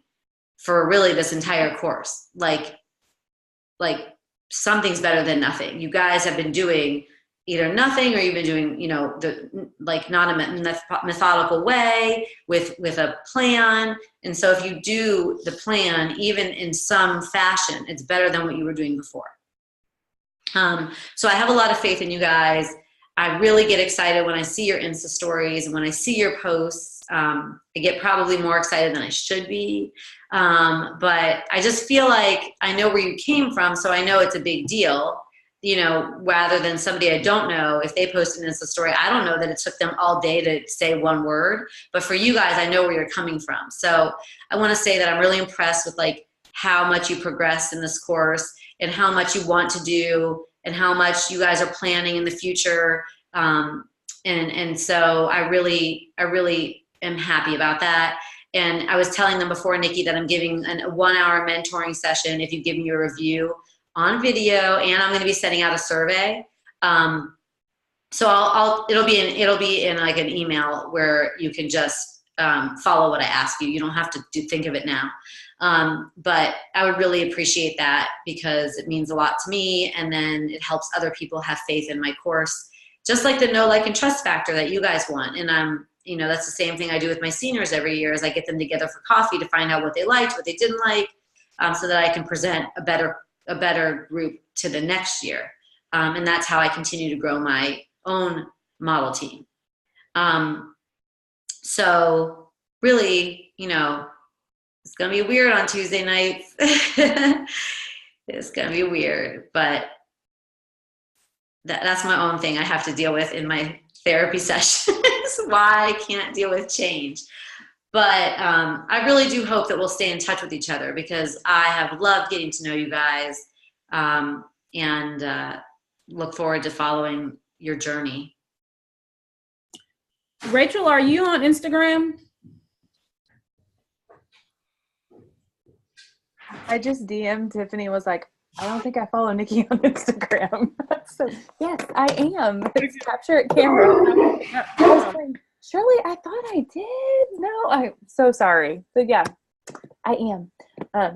for really this entire course. Like something's better than nothing. You guys have been doing either nothing, or you've been doing, not a methodical way with a plan. And so if you do the plan, even in some fashion, it's better than what you were doing before. So I have a lot of faith in you guys. I really get excited when I see your Insta stories and when I see your posts. I get probably more excited than I should be. But I just feel like I know where you came from, so I know it's a big deal, rather than somebody I don't know. If they post an Insta story, I don't know that it took them all day to say one word. But for you guys, I know where you're coming from. So I want to say that I'm really impressed with like how much you progressed in this course, and how much you want to do, and how much you guys are planning in the future. and so I really am happy about that. And I was telling them before, Nikki, that I'm giving a 1 hour mentoring session if you give me a review on video, and I'm going to be sending out a survey. So it'll be in like an email where you can just follow what I ask you. You don't have to think of it now. But I would really appreciate that because it means a lot to me, and then it helps other people have faith in my course, just like the know, like, and trust factor that you guys want. And that's the same thing I do with my seniors every year, is I get them together for coffee to find out what they liked, what they didn't like, so that I can present a better group to the next year. And that's how I continue to grow my own model team. So really, it's going to be weird on Tuesday nights. It's going to be weird, but that's my own thing I have to deal with in my therapy sessions. Why I can't deal with change. But I really do hope that we'll stay in touch with each other, because I have loved getting to know you guys, and look forward to following your journey. Rachel, are you on Instagram? I just DM'd Tiffany, was like, I don't think I follow Nikki on Instagram. So yes, I am. It's capture it camera. I was like, Shirley, I thought I did. No, I'm so sorry. But yeah, I am.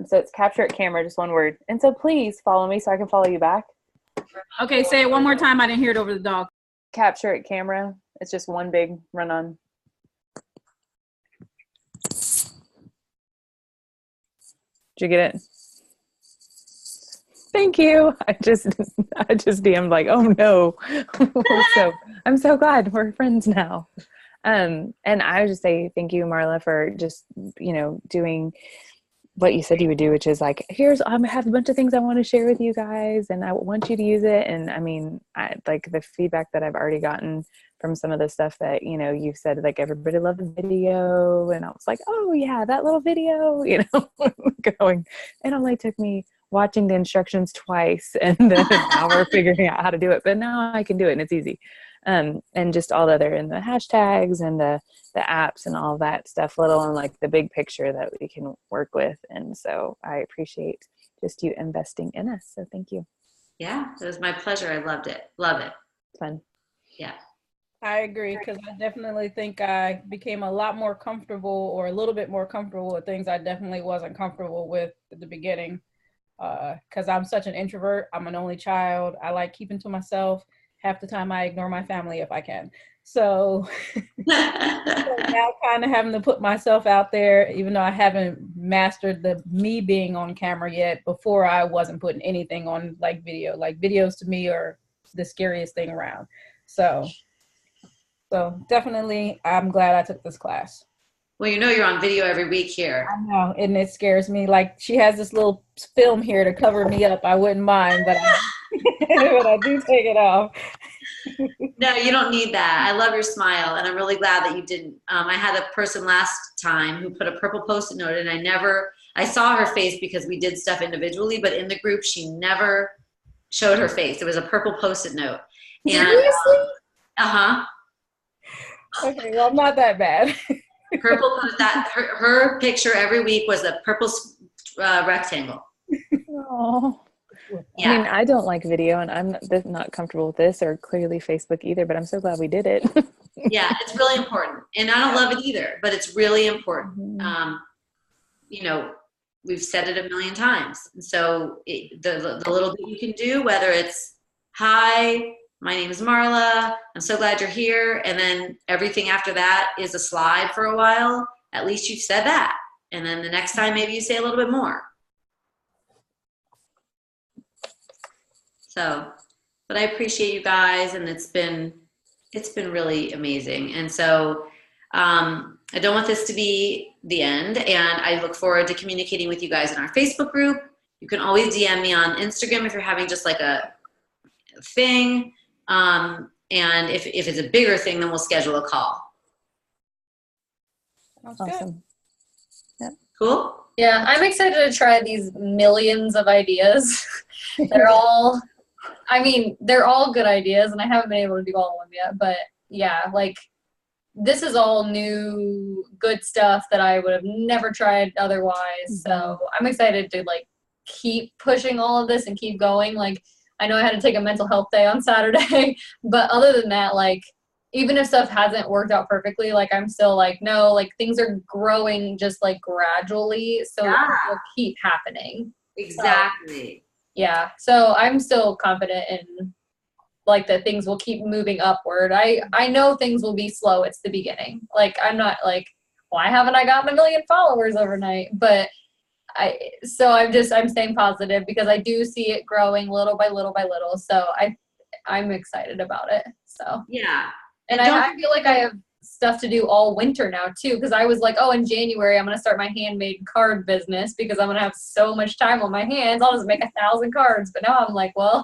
So it's capture it camera, just one word. And so please follow me so I can follow you back. Okay, say it one more time. I didn't hear it over the dog. Capture it camera. It's just one big run on. Did you get it? Thank you. I just DM'd like, oh no. So I'm so glad we're friends now. And I would just say thank you, Marla, for just, doing what you said you would do, which is like, I have a bunch of things I want to share with you guys, and I want you to use it. And I mean, I like the feedback that I've already gotten from some of the stuff that, you've said, like, everybody loved the video. And I was like, oh yeah, that little video, going. It only took me watching the instructions twice and then an hour figuring out how to do it. But now I can do it and it's easy. And just all the other, and the hashtags and the apps and all that stuff, let alone like the big picture that we can work with. And so I appreciate just you investing in us. So thank you. Yeah, it was my pleasure. I loved it. Love it. Fun. Yeah. I agree, because I definitely think I became a lot more comfortable, or a little bit more comfortable with things I definitely wasn't comfortable with at the beginning. Because I'm such an introvert. I'm an only child. I like keeping to myself. Half the time I ignore my family if I can. So now kind of having to put myself out there, even though I haven't mastered the me being on camera yet. Before, I wasn't putting anything on like video. Like, videos to me are the scariest thing around. So definitely I'm glad I took this class. Well, you're on video every week here. I know, and it scares me. Like, she has this little film here to cover me up. I wouldn't mind, but but I do take it off. No, you don't need that. I love your smile, and I'm really glad that you didn't. I had a person last time who put a purple Post-it note, and I saw her face because we did stuff individually, but in the group, she never showed her face. It was a purple Post-it note. Seriously? Uh-huh. Okay, well, I'm not that bad. Purple, her picture every week was a purple rectangle. Oh. Yeah. I mean, I don't like video, and I'm not comfortable with this, or clearly Facebook either, but I'm so glad we did it. Yeah, it's really important. And I don't love it either, but it's really important. Mm-hmm. We've said it a million times. And so the little bit you can do, whether it's, hi, my name is Marla, I'm so glad you're here. And then everything after that is a slide for a while. At least you've said that. And then the next time, maybe you say a little bit more. So, but I appreciate you guys, and it's been really amazing. And so I don't want this to be the end, and I look forward to communicating with you guys in our Facebook group. You can always DM me on Instagram if you're having just like a thing. And if it's a bigger thing, then we'll schedule a call. Sounds Awesome. Yep. Cool. Yeah, I'm excited to try these millions of ideas. They're all good ideas, and I haven't been able to do all of them yet, but yeah, like this is all new good stuff that I would have never tried otherwise. So I'm excited to like keep pushing all of this and keep going. Like I know I had to take a mental health day on Saturday, but other than that, like even if stuff hasn't worked out perfectly, like I'm still like, no, like things are growing just like gradually. So it will keep happening. Exactly. So, yeah. So I'm still confident in like that things will keep moving upward. I know things will be slow. It's the beginning. Like I'm not like, why haven't I gotten 1 million followers overnight? But I'm staying positive because I do see it growing little by little by little. So I'm excited about it. So yeah. And I feel like I have stuff to do all winter now too, because I was like, oh, in January I'm gonna start my handmade card business because I'm gonna have so much time on my hands. I'll just make 1,000 cards. But now I'm like, well,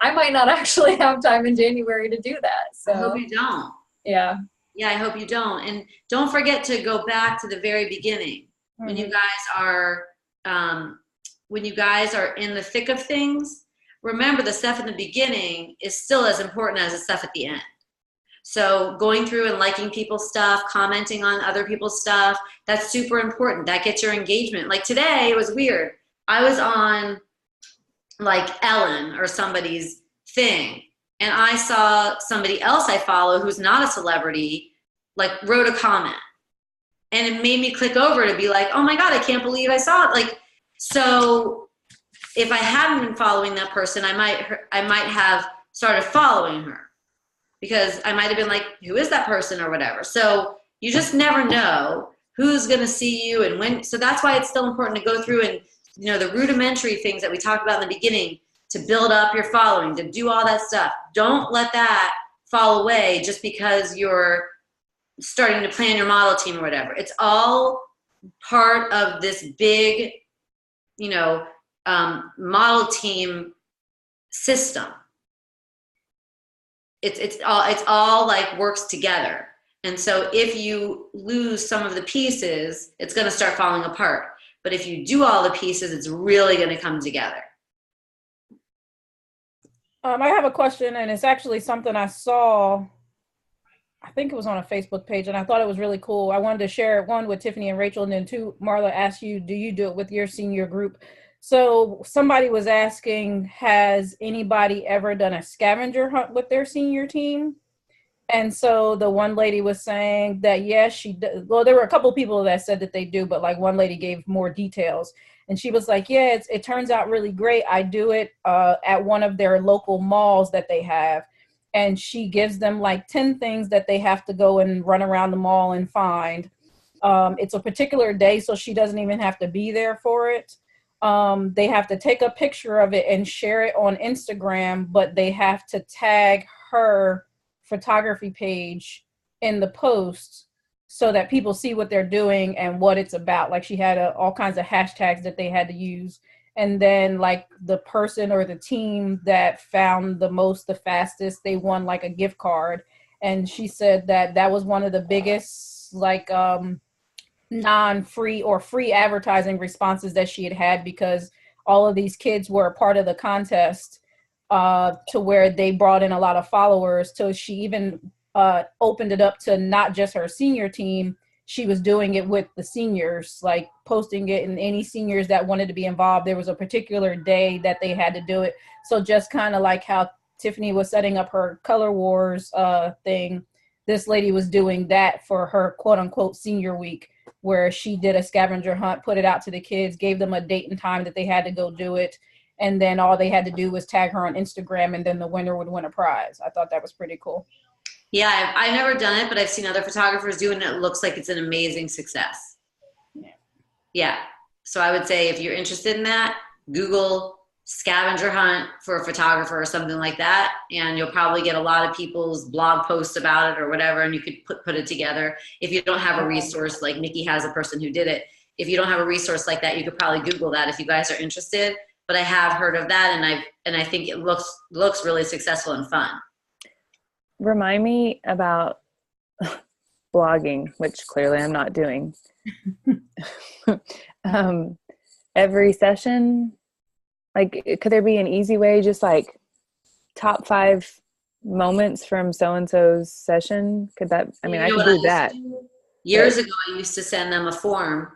I might not actually have time in January to do that. So I hope you don't. Yeah. Yeah, I hope you don't. And don't forget to go back to the very beginning. When you guys are in the thick of things, remember the stuff in the beginning is still as important as the stuff at the end. So going through and liking people's stuff, commenting on other people's stuff, that's super important. That gets your engagement. Like today, it was weird. I was on like Ellen or somebody's thing, and I saw somebody else I follow who's not a celebrity, like wrote a comment. And it made me click over to be like, oh my God, I can't believe I saw it. Like, so if I hadn't been following that person, I might have started following her because I might have been like, who is that person or whatever. So you just never know who's going to see you and when. So that's why it's still important to go through and, the rudimentary things that we talked about in the beginning, to build up your following, to do all that stuff. Don't let that fall away just because you're starting to plan your model team or whatever. It's all part of this big, model team system. It's all like works together. And so if you lose some of the pieces, it's going to start falling apart. But if you do all the pieces, it's really going to come together. I have a question, and it's actually something I saw, I think it was on a Facebook page, and I thought it was really cool. I wanted to share it, one, with Tiffany and Rachel, and then two, Marla, asked you, do you do it with your senior group? So somebody was asking, has anybody ever done a scavenger hunt with their senior team? And so the one lady was saying that, yes, she did. Well, there were a couple people that said that they do, but like one lady gave more details. And she was like, yeah, it turns out really great. I do it at one of their local malls that they have. And she gives them like 10 things that they have to go and run around the mall and find. It's a particular day, so she doesn't even have to be there for it. They have to take a picture of it and share it on Instagram, but they have to tag her photography page in the post so that people see what they're doing and what it's about. Like she had all kinds of hashtags that they had to use. And then like the person or the team that found the fastest, they won like a gift card. And she said that was one of the biggest like non-free or free advertising responses that she had because all of these kids were a part of the contest to where they brought in a lot of followers. So she even opened it up to not just her senior team. She was doing it with the seniors, like posting it, and any seniors that wanted to be involved. There was a particular day that they had to do it. So just kind of like how Tiffany was setting up her Color Wars thing, this lady was doing that for her quote unquote senior week, where she did a scavenger hunt, put it out to the kids, gave them a date and time that they had to go do it. And then all they had to do was tag her on Instagram, and then the winner would win a prize. I thought that was pretty cool. Yeah, I've never done it, but I've seen other photographers do it, and it looks like it's an amazing success. Yeah. So I would say if you're interested in that, Google scavenger hunt for a photographer or something like that, and you'll probably get a lot of people's blog posts about it or whatever, and you could put it together. If you don't have a resource, like Nikki has a person who did it, if you don't have a resource like that, you could probably Google that if you guys are interested. But I have heard of that, and I think it looks really successful and fun. Remind me about blogging, which clearly I'm not doing. Every session, like, could there be an easy way, just like top 5 moments from so-and-so's session? Could that, I mean, I could do that. Years ago, I used to send them a form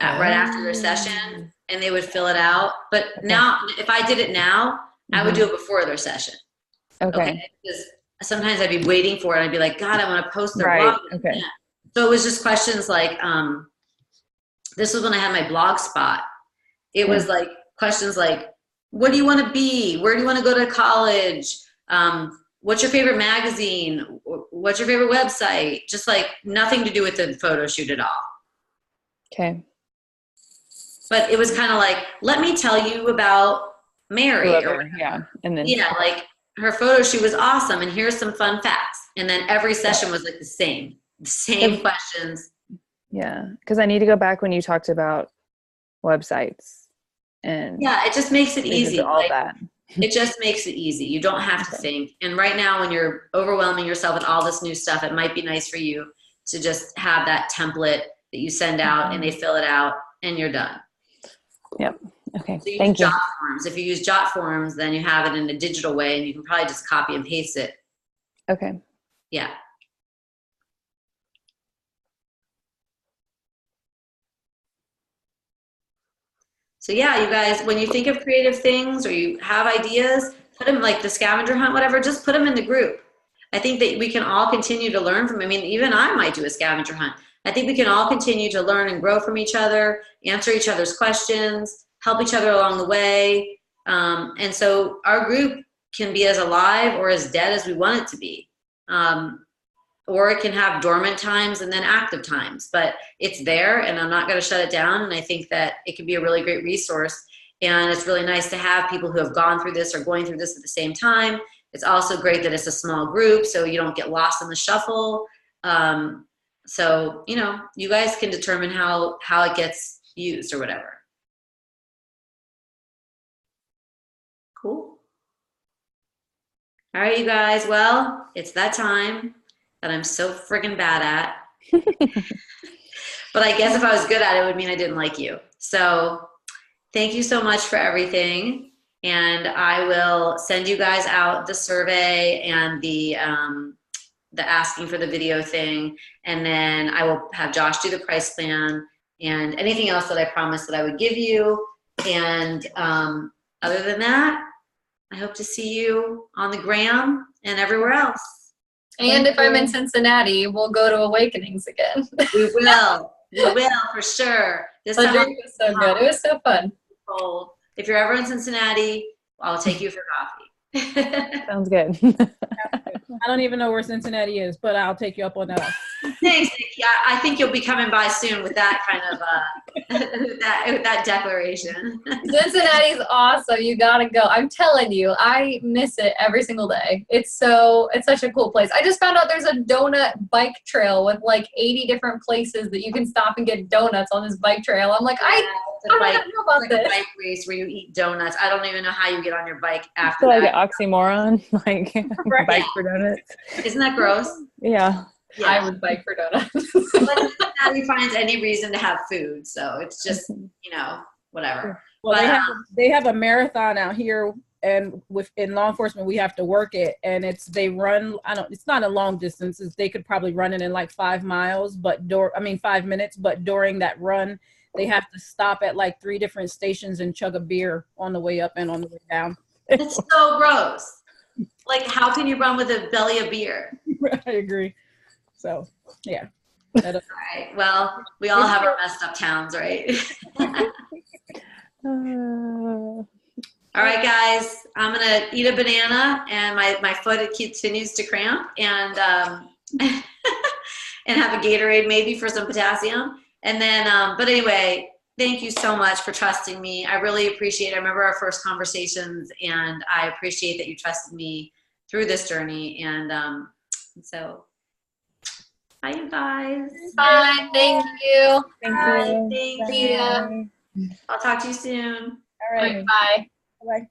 right after their session, and they would fill it out. But now, if I did it now, I would do it before their session. Okay. Because sometimes I'd be waiting for it, and I'd be like, God, I want to post their blog. Okay. So it was just questions like, this was when I had my blog spot. It was like questions like, what do you want to be? Where do you want to go to college? What's your favorite magazine? What's your favorite website? Just like nothing to do with the photo shoot at all. Okay. But it was kind of like, let me tell you about Mary. And then like her photo shoot was awesome, and here's some fun facts. And then every session was like the same questions. Yeah, because I need to go back when you talked about websites. And it just makes it easy. All that. It just makes it easy. You don't have to think. And right now, when you're overwhelming yourself with all this new stuff, it might be nice for you to just have that template that you send out and they fill it out and you're done. Yep. Okay. So Thank you. Jot forms. If you use Jot forms, then you have it in a digital way and you can probably just copy and paste it. Okay. Yeah. So yeah, you guys, when you think of creative things or you have ideas, put them like the scavenger hunt, whatever, just put them in the group. I think that we can all continue to learn from, I mean, even I might do a scavenger hunt. I think we can all continue to learn and grow from each other, answer each other's questions, help each other along the way. And so our group can be as alive or as dead as we want it to be. Or it can have dormant times and then active times, but it's there and I'm not going to shut it down. And I think that it can be a really great resource. And it's really nice to have people who have gone through this or going through this at the same time. It's also great that it's a small group so you don't get lost in the shuffle. So, you know, you guys can determine how it gets used or whatever. Cool. All right, you guys. Well, it's that time that I'm so friggin' bad at. But I guess if I was good at it, it would mean I didn't like you. So thank you so much for everything. And I will send you guys out the survey and the asking for the video thing. And then I will have Josh do the price plan and anything else that I promised that I would give you. And other than that, I hope to see you on the gram and everywhere else. And if I'm in Cincinnati, we'll go to Awakenings again. We will. We will, for sure. This The time drink was so good. It was so fun. If you're ever in Cincinnati, I'll take you for coffee. Sounds good. I don't even know where Cincinnati is, but I'll take you up on that. Thanks, Nikki. I think you'll be coming by soon with that kind of that declaration. Cincinnati's awesome. You gotta go. I'm telling you, I miss it every single day. It's such a cool place. I just found out there's a donut bike trail with like 80 different places that you can stop and get donuts on this bike trail. I'm like, I don't know about this. A bike race where you eat donuts. I don't even know how you get on your bike after like that. an oxymoron, like Right. bike for donuts. Isn't that gross? Yeah. I would bike for donuts. But nobody finds any reason to have food, so it's just, you know, whatever. Well, But, they have a marathon out here, and in law enforcement we have to work it, and they run. It's not a long distance. They could probably run it in like 5 miles, but 5 minutes. But during that run, they have to stop at like 3 different stations and chug a beer on the way up and on the way down. it's so gross. Like, how can you run with a belly of beer? I agree. So, yeah. All right. Well, we all have our messed up towns, right? All right, guys. I'm gonna eat a banana, and my foot continues to cramp, and and have a Gatorade maybe for some potassium, and then. But anyway, thank you so much for trusting me. I really appreciate it. I remember our first conversations, and I appreciate that you trusted me through this journey, and so. Bye, you guys. Bye. Thank you. Thank you. See ya. I'll talk to you soon. All right. Bye. Bye.